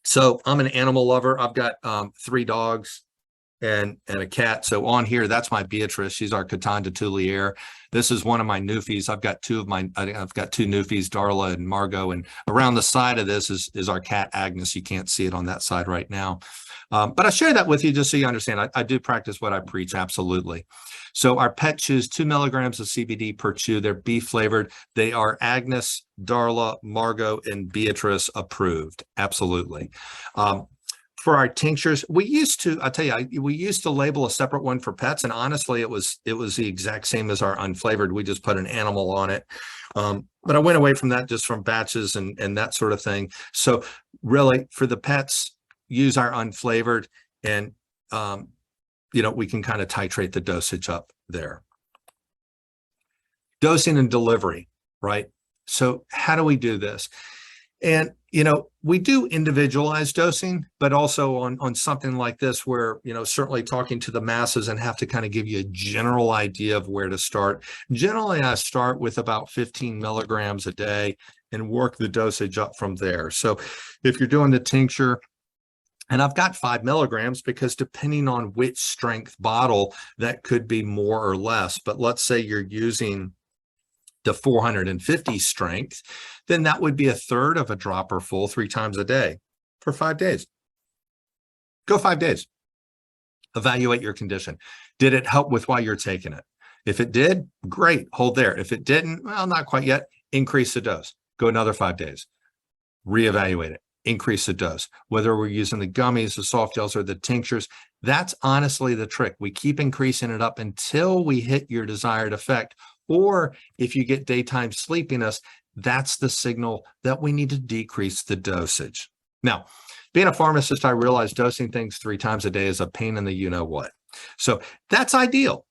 So I'm an animal lover. I've got 3 dogs and a cat. So on here, that's my Beatrice. She's our Coton de Tulier. This is one of my Newfies. I've got 2 Newfies, Darla and Margot. And around the side of this is our cat Agnes. You can't see it on that side right now. But I share that with you just so you understand. I do practice what I preach, absolutely. So our pet chews, 2 milligrams of CBD per chew. They're beef flavored. They are Agnes, Darla, Margot, and Beatrice approved. Absolutely. For our tinctures, we used to, I'll tell you, we used to label a separate one for pets, and honestly, it was the exact same as our unflavored. We just put an animal on it. But I went away from that just from batches and that sort of thing. So really, for the pets, use our unflavored, and we can kind of titrate the dosage up there. Dosing and delivery, right? So how do we do this? And, we do individualized dosing, but also on something like this where, certainly talking to the masses and have to kind of give you a general idea of where to start. Generally, I start with about 15 milligrams a day and work the dosage up from there. So if you're doing the tincture, and I've got 5 milligrams because depending on which strength bottle, that could be more or less. But let's say you're using the 450 strength, then that would be a third of a dropper full 3 times a day for 5 days. Go 5 days. Evaluate your condition. Did it help with why you're taking it? If it did, great, hold there. If it didn't, well, not quite yet, increase the dose. Go another 5 days. Reevaluate it. Increase the dose. Whether we're using the gummies, the soft gels, or the tinctures, that's honestly the trick. We keep increasing it up until we hit your desired effect. Or if you get daytime sleepiness, that's the signal that we need to decrease the dosage. Now, being a pharmacist, I realize dosing things 3 times a day is a pain in the you-know-what. So that's ideal,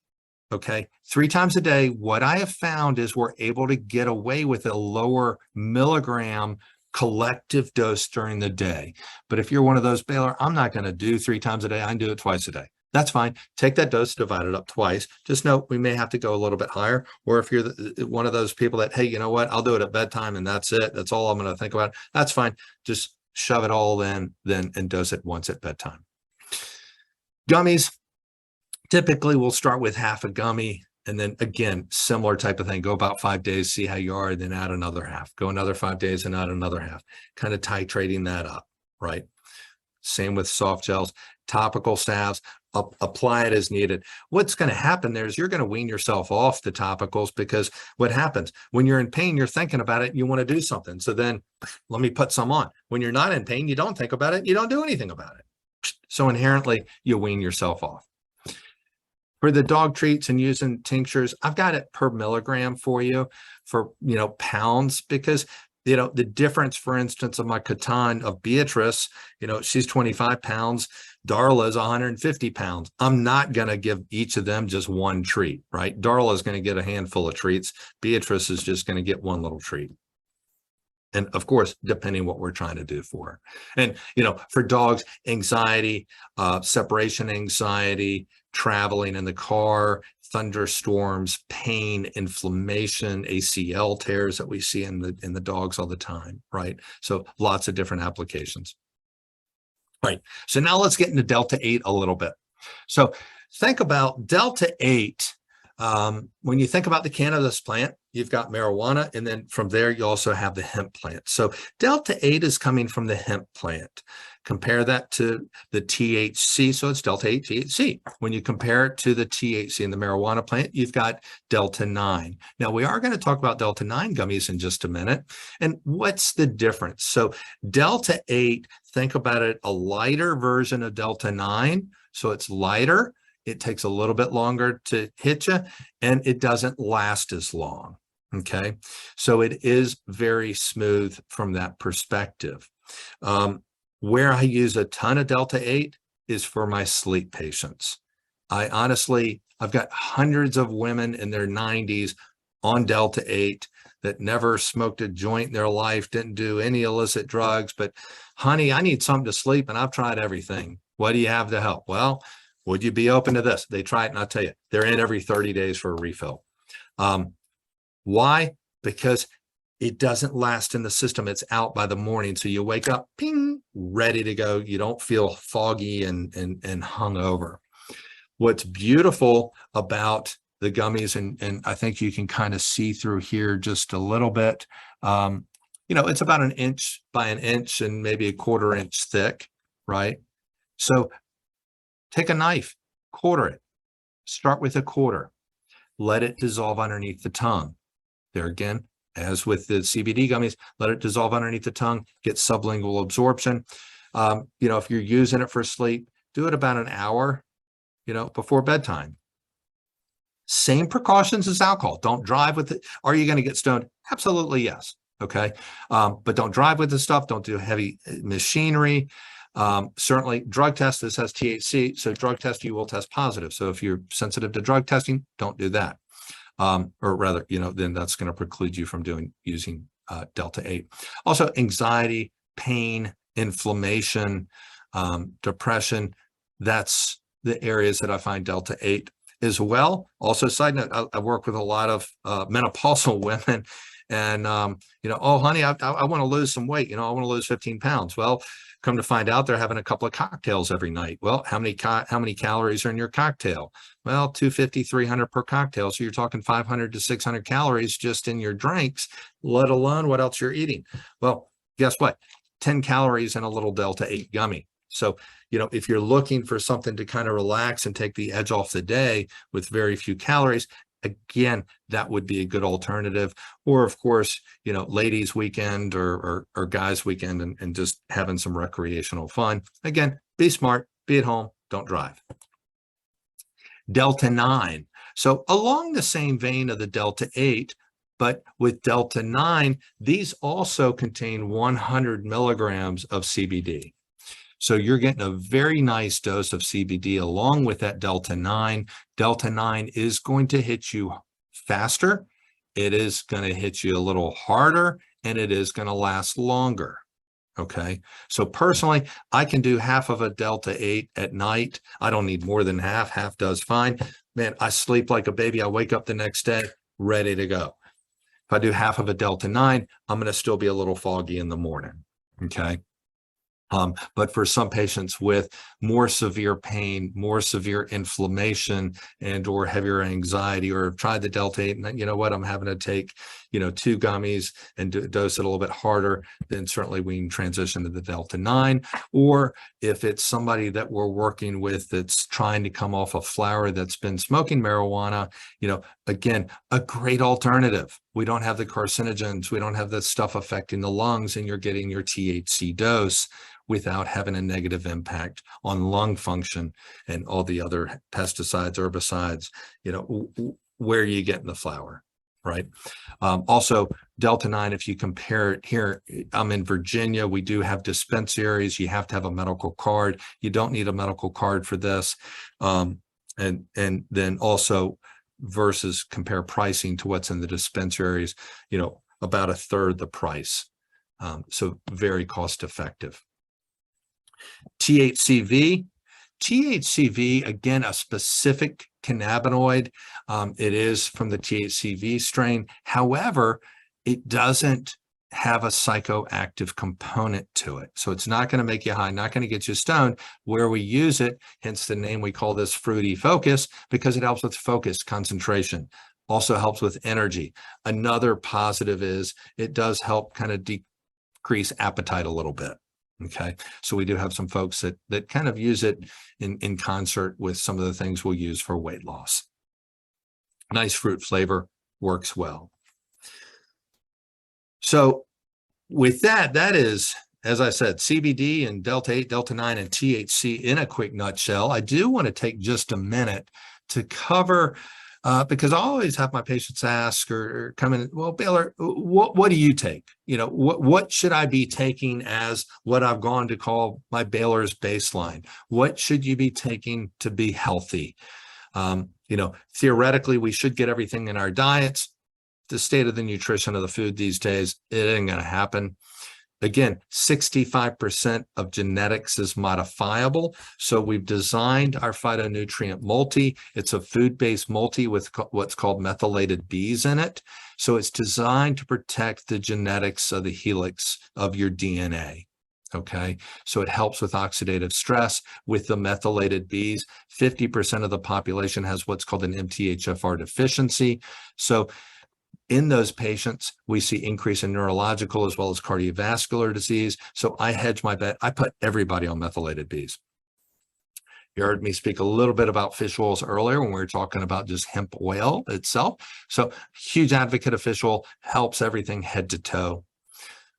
okay? 3 times a day, what I have found is we're able to get away with a lower milligram collective dose during the day. But if you're one of those, Baylor, I'm not going to do 3 times a day. I can do it twice a day. That's fine. Take that dose, divide it up twice. Just note we may have to go a little bit higher. Or if you're one of those people that, hey, you know what? I'll do it at bedtime and that's it. That's all I'm going to think about. That's fine. Just shove it all in then and dose it once at bedtime. Gummies, typically we'll start with half a gummy. And then again, similar type of thing. Go about 5 days, see how you are, and then add another half. Go another 5 days and add another half. Kind of titrating that up, right? Same with soft gels, topical salves. Apply it as needed. What's going to happen there is you're going to wean yourself off the topicals, because what happens when you're in pain, you're thinking about it, you want to do something. So then let me put some on. When you're not in pain, you don't think about it, you don't do anything about it. So inherently, you wean yourself off. For the dog treats and using tinctures, I've got it per milligram for you for, pounds, because the difference, for instance, of my Catan of Beatrice, she's 25 pounds. Darla is 150 pounds. I'm not going to give each of them just one treat, right? Darla is going to get a handful of treats. Beatrice is just going to get one little treat. And of course, depending what we're trying to do for her. And, for dogs, anxiety, separation anxiety, traveling in the car, thunderstorms, pain, inflammation, ACL tears that we see in the dogs all the time, right? So lots of different applications. Right. So now let's get into Delta 8 a little bit. So think about Delta 8. When you think about the cannabis plant, you've got marijuana, and then from there, you also have the hemp plant. So Delta 8 is coming from the hemp plant. Compare that to the THC. So it's Delta 8 THC. When you compare it to the THC in the marijuana plant, you've got Delta 9. Now, we are going to talk about Delta 9 gummies in just a minute. And what's the difference? So Delta 8, think about it, a lighter version of Delta 9. So it's lighter. It takes a little bit longer to hit you, and it doesn't last as long, okay? So it is very smooth from that perspective. Where I use a ton of Delta 8 is for my sleep patients. I've got hundreds of women in their 90s on Delta 8 that never smoked a joint in their life, didn't do any illicit drugs, but honey, I need something to sleep, and I've tried everything. What do you have to help? Well, would you be open to this? They try it, and I'll tell you, they're in every 30 days for a refill. Why? Because it doesn't last in the system. It's out by the morning. So you wake up, ping, ready to go. You don't feel foggy and hungover. What's beautiful about the gummies, and I think you can kind of see through here just a little bit, it's about 1 inch by 1 inch and maybe a 1/4 inch thick, right? So take a knife, quarter it, start with a quarter, let it dissolve underneath the tongue. There again, as with the CBD gummies, let it dissolve underneath the tongue, get sublingual absorption. If you're using it for sleep, do it about an hour, before bedtime. Same precautions as alcohol. Don't drive with it. Are you going to get stoned? Absolutely, yes. Okay. But don't drive with this stuff. Don't do heavy machinery. Certainly drug test, this has THC. So drug test, you will test positive. So if you're sensitive to drug testing, don't do that. Or rather, then that's going to preclude you from using Delta 8. Also, anxiety, pain, inflammation, depression. That's the areas that I find Delta 8 as well. Also, side note, I work with a lot of menopausal women, and oh, honey, I want to lose some weight. I want to lose 15 pounds. Well, come to find out, they're having a couple of cocktails every night. Well, how many calories are in your cocktail? Well, 250, 300 per cocktail. So you're talking 500 to 600 calories just in your drinks, let alone what else you're eating. Well, guess what? 10 calories in a little Delta 8 gummy. So, if you're looking for something to kind of relax and take the edge off the day with very few calories, again, that would be a good alternative. Or of course, ladies weekend or guys weekend and just having some recreational fun. Again, be smart, be at home, don't drive. Delta 9. So along the same vein of the Delta 8, but with Delta 9, these also contain 100 milligrams of CBD. So you're getting a very nice dose of CBD along with that Delta 9. Delta 9 is going to hit you faster. It is going to hit you a little harder, and it is going to last longer. Okay. So personally, I can do half of a Delta 8 at night. I don't need more than half. Half does fine. Man, I sleep like a baby. I wake up the next day ready to go. If I do half of a Delta 9, I'm going to still be a little foggy in the morning. Okay. But for some patients with more severe pain, more severe inflammation, and or heavier anxiety, or have tried the Delta 8, and I'm having to take, 2 gummies and dose it a little bit harder, then certainly we can transition to the Delta 9. Or if it's somebody that we're working with that's trying to come off a flower that's been smoking marijuana, again, a great alternative. We don't have the carcinogens, we don't have the stuff affecting the lungs, and you're getting your THC dose without having a negative impact on lung function and all the other pesticides, herbicides, where you get in the flower, right? Also, Delta 9, if you compare it here, I'm in Virginia, we do have dispensaries. You have to have a medical card. You don't need a medical card for this. And then also versus compare pricing to what's in the dispensaries, about a third the price. So very cost effective. THCV, again, a specific cannabinoid. It is from the THCV strain. However, it doesn't have a psychoactive component to it. So it's not going to make you high, not going to get you stoned. Where we use it, hence the name, we call this fruity focus, because it helps with focus, concentration. Also helps with energy. Another positive is it does help kind of decrease appetite a little bit. Okay, so we do have some folks that kind of use it in concert with some of the things we'll use for weight loss. Nice fruit flavor, works well. So with that is, as I said, CBD and Delta 8, Delta 9, and THC in a quick nutshell. I do want to take just a minute to cover, because I always have my patients ask or come in, well, Baylor, what do you take? What should I be taking as what I've gone to call my Baylor's baseline? What should you be taking to be healthy? Theoretically, we should get everything in our diets. The state of the nutrition of the food these days, it ain't going to happen. Again, 65% of genetics is modifiable. So we've designed our phytonutrient multi. It's a food-based multi with what's called methylated Bs in it. So it's designed to protect the genetics of the helix of your DNA. Okay, so it helps with oxidative stress with the methylated Bs. 50% of the population has what's called an MTHFR deficiency. So in those patients, we see increase in neurological as well as cardiovascular disease. So I hedge my bet. I put everybody on methylated Bs. You heard me speak a little bit about fish oils earlier when we were talking about just hemp oil itself. So huge advocate of fish oil, helps everything head to toe.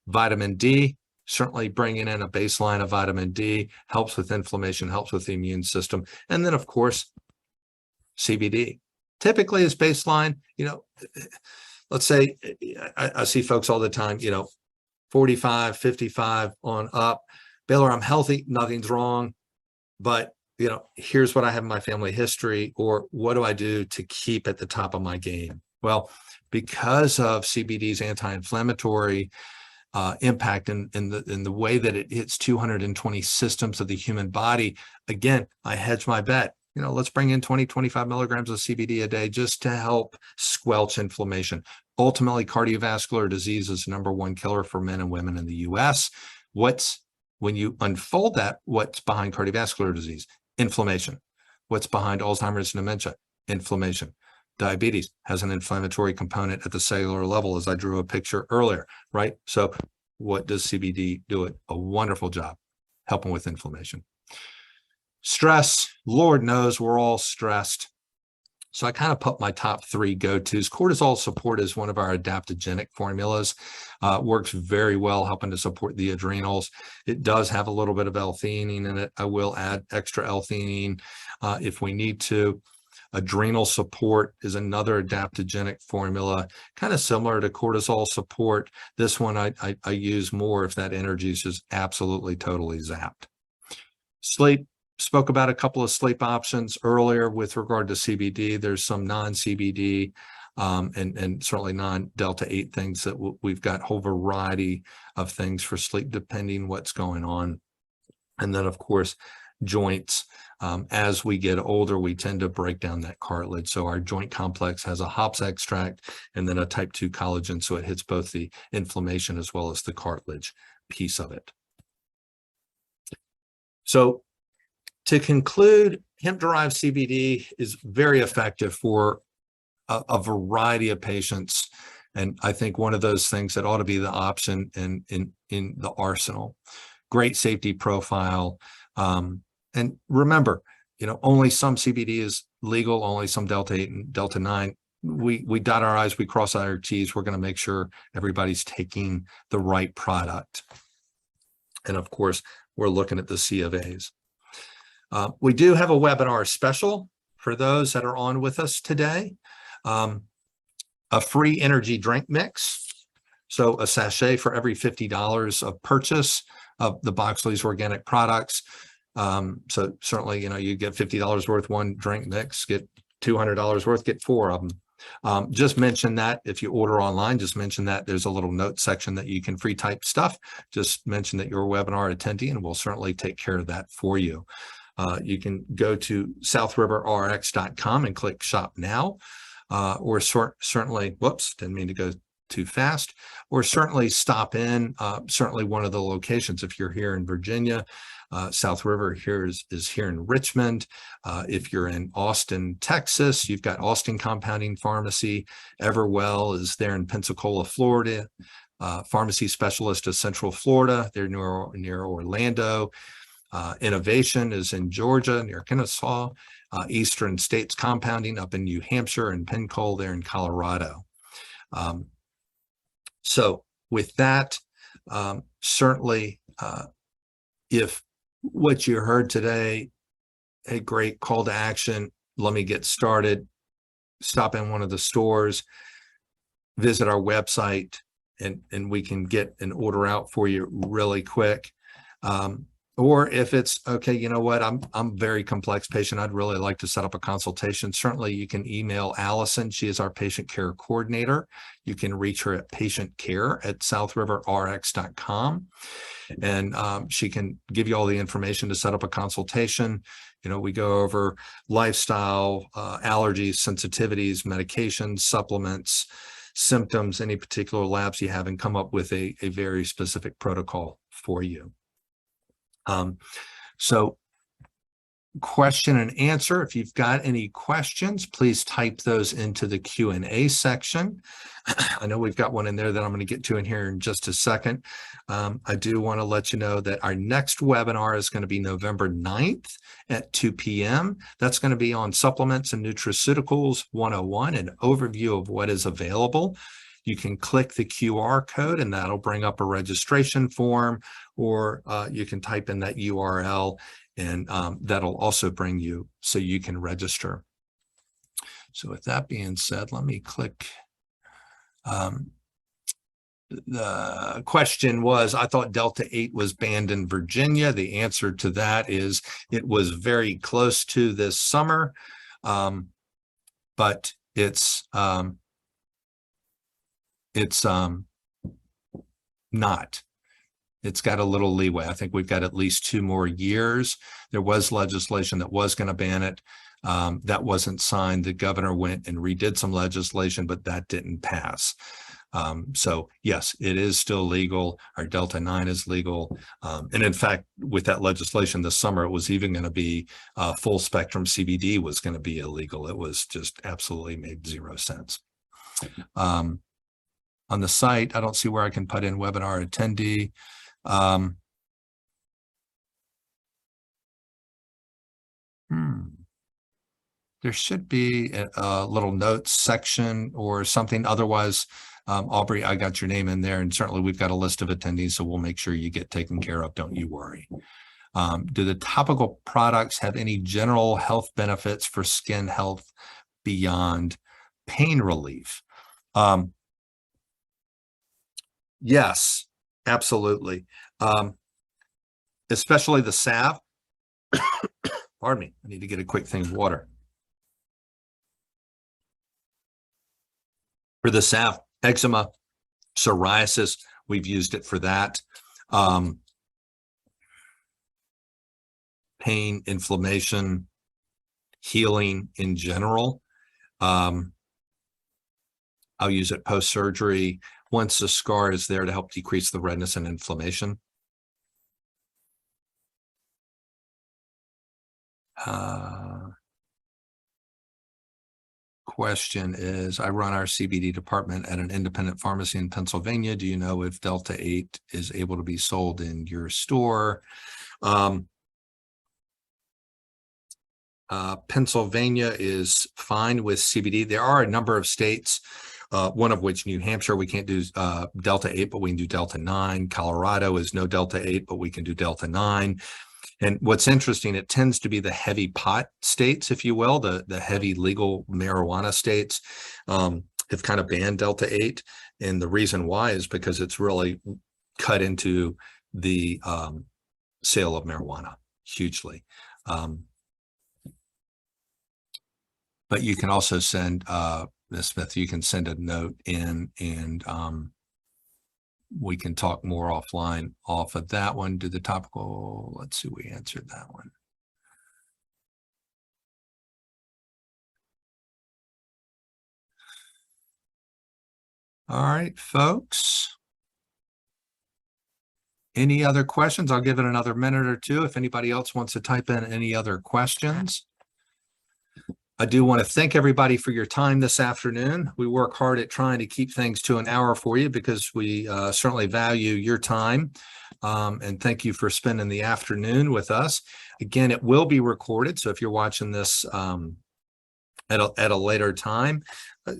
Vitamin D, certainly bringing in a baseline of vitamin D, helps with inflammation, helps with the immune system. And then, of course, CBD. Typically as baseline, let's say I see folks all the time, 45, 55 on up. Baylor, I'm healthy, nothing's wrong, but here's what I have in my family history, or what do I do to keep at the top of my game? Well, because of CBD's anti-inflammatory impact in the way that it hits 220 systems of the human body, again, I hedge my bet. Let's bring in 20, 25 milligrams of CBD a day just to help squelch inflammation. Ultimately, cardiovascular disease is the #1 killer for men and women in the US. When you unfold that, what's behind cardiovascular disease? Inflammation. What's behind Alzheimer's and dementia? Inflammation. Diabetes has an inflammatory component at the cellular level, as I drew a picture earlier, right? So what does CBD do? A wonderful job helping with inflammation. Stress, Lord knows we're all stressed. So I kind of put my top 3 go-tos. Cortisol support is one of our adaptogenic formulas. Works very well helping to support the adrenals. It does have a little bit of L-theanine in it. I will add extra L-theanine if we need to. Adrenal support is another adaptogenic formula, kind of similar to cortisol support. This one I use more if that energy is just absolutely totally zapped. Sleep. Spoke about a couple of sleep options earlier with regard to CBD. There's some non-CBD and certainly non-Delta 8 things that we've got a whole variety of things for sleep depending what's going on. And then, of course, joints. As we get older, we tend to break down that cartilage. So our joint complex has a hops extract and then a type 2 collagen. So it hits both the inflammation as well as the cartilage piece of it. So to conclude, hemp-derived CBD is very effective for a variety of patients. And I think one of those things that ought to be the option in the arsenal. Great safety profile. And remember, only some CBD is legal, only some Delta 8 and Delta 9. We dot our I's, we cross our T's. We're going to make sure everybody's taking the right product. And of course, we're looking at the C of A's. We do have a webinar special for those that are on with us today. A free energy drink mix. So a sachet for every $50 of purchase of the Boxley's organic products. So certainly, you get $50 worth, one drink mix, get $200 worth, get 4 of them. Just mention that if you order online, just mention that there's a little note section that you can free type stuff. Just mention that you're a webinar attendee and we'll certainly take care of that for you. You can go to southriverrx.com and click shop now, or certainly, whoops, didn't mean to go too fast, or certainly stop in, certainly one of the locations. If you're here in Virginia, South River here is here in Richmond. If you're in Austin, Texas, you've got Austin Compounding Pharmacy. Everwell is there in Pensacola, Florida. Pharmacy Specialist of Central Florida, they're near Orlando. Innovation is in Georgia, near Kennesaw. Eastern States Compounding up in New Hampshire, and Pencoe there in Colorado. So with that, certainly, if what you heard today, a great call to action, let me get started, stop in one of the stores, visit our website, and we can get an order out for you really quick. Or if it's, okay, you know what, I'm a very complex patient, I'd really like to set up a consultation. Certainly you can email Allison. She is our patient care coordinator. You can reach her at patientcare@southriverrx.com. And she can give you all the information to set up a consultation. We go over lifestyle, allergies, sensitivities, medications, supplements, symptoms, any particular labs you have, and come up with a very specific protocol for you. So question and answer. If you've got any questions, please type those into the Q&A section. I know we've got one in there that I'm going to get to in here in just a second. I do want to let you know that our next webinar is going to be November 9th at 2 p.m. That's going to be on supplements and nutraceuticals 101, an overview of what is available. You can click the QR code and that'll bring up a registration form, or you can type in that URL and that'll also bring you so you can register. So with that being said, let me click. The question was, I thought Delta 8 was banned in Virginia. The answer to that is it was very close to this summer, but it's not. It's got a little leeway. I think we've got at least 2 more years. There was legislation that was going to ban it. That wasn't signed. The governor went and redid some legislation, but that didn't pass. So yes, it is still legal. Our Delta 9 is legal. And in fact, with that legislation this summer, it was even going to be full spectrum CBD was going to be illegal. It was just absolutely made 0 sense. On the site, I don't see where I can put in webinar attendee. There should be a little notes section or something. Otherwise, Aubrey, I got your name in there, and certainly we've got a list of attendees, so we'll make sure you get taken care of. Don't you worry. Do the topical products have any general health benefits for skin health beyond pain relief? Yes, absolutely. Especially the salve. Pardon me, I need to get a quick thing of water. For the salve, eczema, psoriasis, we've used it for that. Pain, inflammation, healing in general. I'll use it post-surgery once the scar is there to help decrease the redness and inflammation. Question is, I run our CBD department at an independent pharmacy in Pennsylvania. Do you know if Delta 8 is able to be sold in your store? Pennsylvania is fine with CBD. There are a number of states, one of which, New Hampshire, we can't do Delta 8, but we can do Delta 9. Colorado is no Delta 8, but we can do Delta 9. And what's interesting, it tends to be the heavy pot states, if you will, the heavy legal marijuana states have kind of banned Delta 8. And the reason why is because it's really cut into the sale of marijuana hugely. But you can also send, Ms. Smith, you can send a note in and we can talk more offline off of that one. Do the topical, let's see, we answered that one. All right, folks. Any other questions? I'll give it another minute or two if anybody else wants to type in any other questions. I do want to thank everybody for your time this afternoon. We work hard at trying to keep things to an hour for you because we certainly value your time. And thank you for spending the afternoon with us. Again, it will be recorded. So if you're watching this at a later time,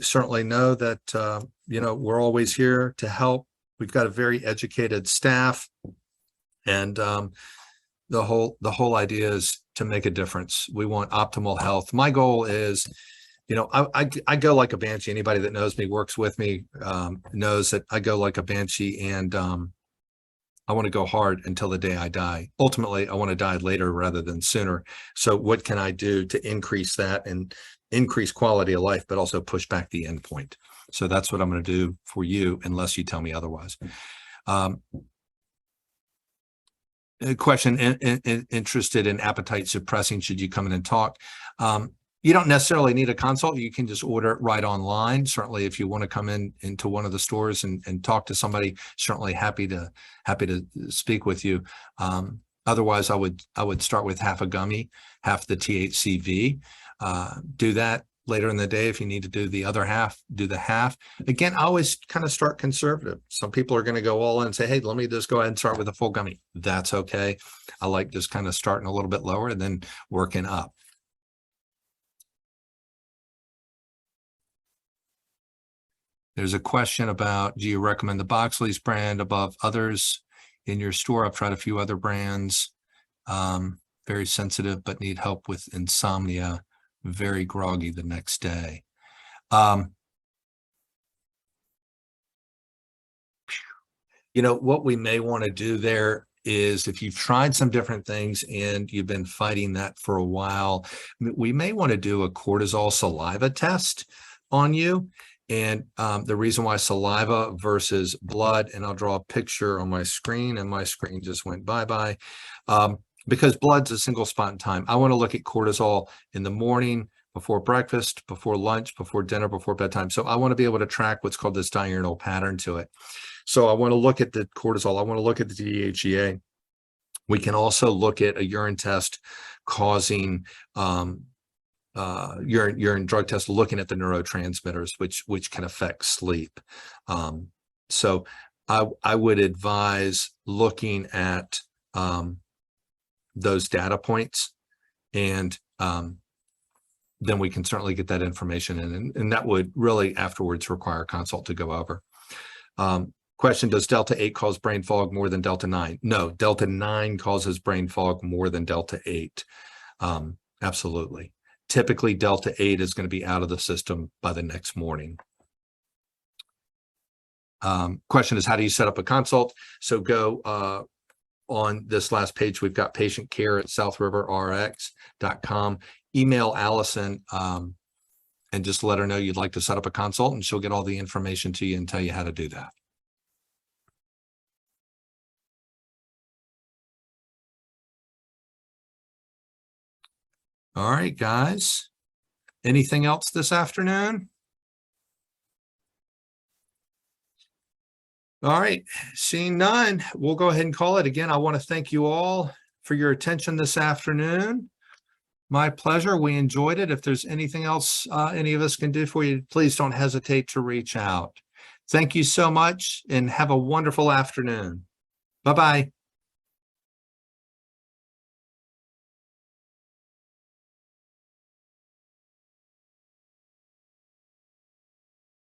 certainly know that, you know, we're always here to help. We've got a very educated staff, and the whole idea is to make a difference. We want optimal health. My goal is, you know, I go like a banshee. Anybody that knows me, works with me, knows that I go like a banshee, and I want to go hard until the day I die. Ultimately, I want to die later rather than sooner. So what can I do to increase that and increase quality of life, but also push back the end point? So that's what I'm going to do for you, unless you tell me otherwise. A question, interested in appetite suppressing, should you come in and talk? You don't necessarily need a consult. You can just order it right online. Certainly, if you want to come into one of the stores and talk to somebody, certainly happy to speak with you. Otherwise, I would start with half a gummy, half the THCV. Do that later in the day. If you need to do the other half, do the half. Again, I always kind of start conservative. Some people are going to go all in and say, hey, let me just go ahead and start with a full gummy. That's okay. I like just kind of starting a little bit lower and then working up. There's a question about, do you recommend the Boxley's brand above others in your store? I've tried a few other brands. Very sensitive, but need help with insomnia. Very groggy the next day. You know, what we may want to do there is, if you've tried some different things and you've been fighting that for a while, we may want to do a cortisol saliva test on you. And the reason why saliva versus blood, and I'll draw a picture on my screen, and my screen just went bye-bye, because blood's a single spot in time. I want to look at cortisol in the morning, before breakfast, before lunch, before dinner, before bedtime. So I want to be able to track what's called this diurnal pattern to it. So I want to look at the cortisol. I want to look at the DHEA. We can also look at a urine test causing urine drug test looking at the neurotransmitters, which can affect sleep. So I would advise looking at those data points, and then we can certainly get that information in, and that would really afterwards require a consult to go over. Question, does Delta 8 cause brain fog more than Delta 9? No, Delta 9 causes brain fog more than Delta 8. Absolutely. Typically, Delta 8 is going to be out of the system by the next morning. Question is, how do you set up a consult? So go on this last page. We've got patient care at southriverrx.com. Email Allison and just let her know you'd like to set up a consult, and she'll get all the information to you and tell you how to do that. All right, guys. Anything else this afternoon? All right, seeing none, we'll go ahead and call it. Again, I want to thank you all for your attention this afternoon. My pleasure. We enjoyed it. If there's anything else any of us can do for you, please don't hesitate to reach out. Thank you so much, and have a wonderful afternoon. Bye-bye.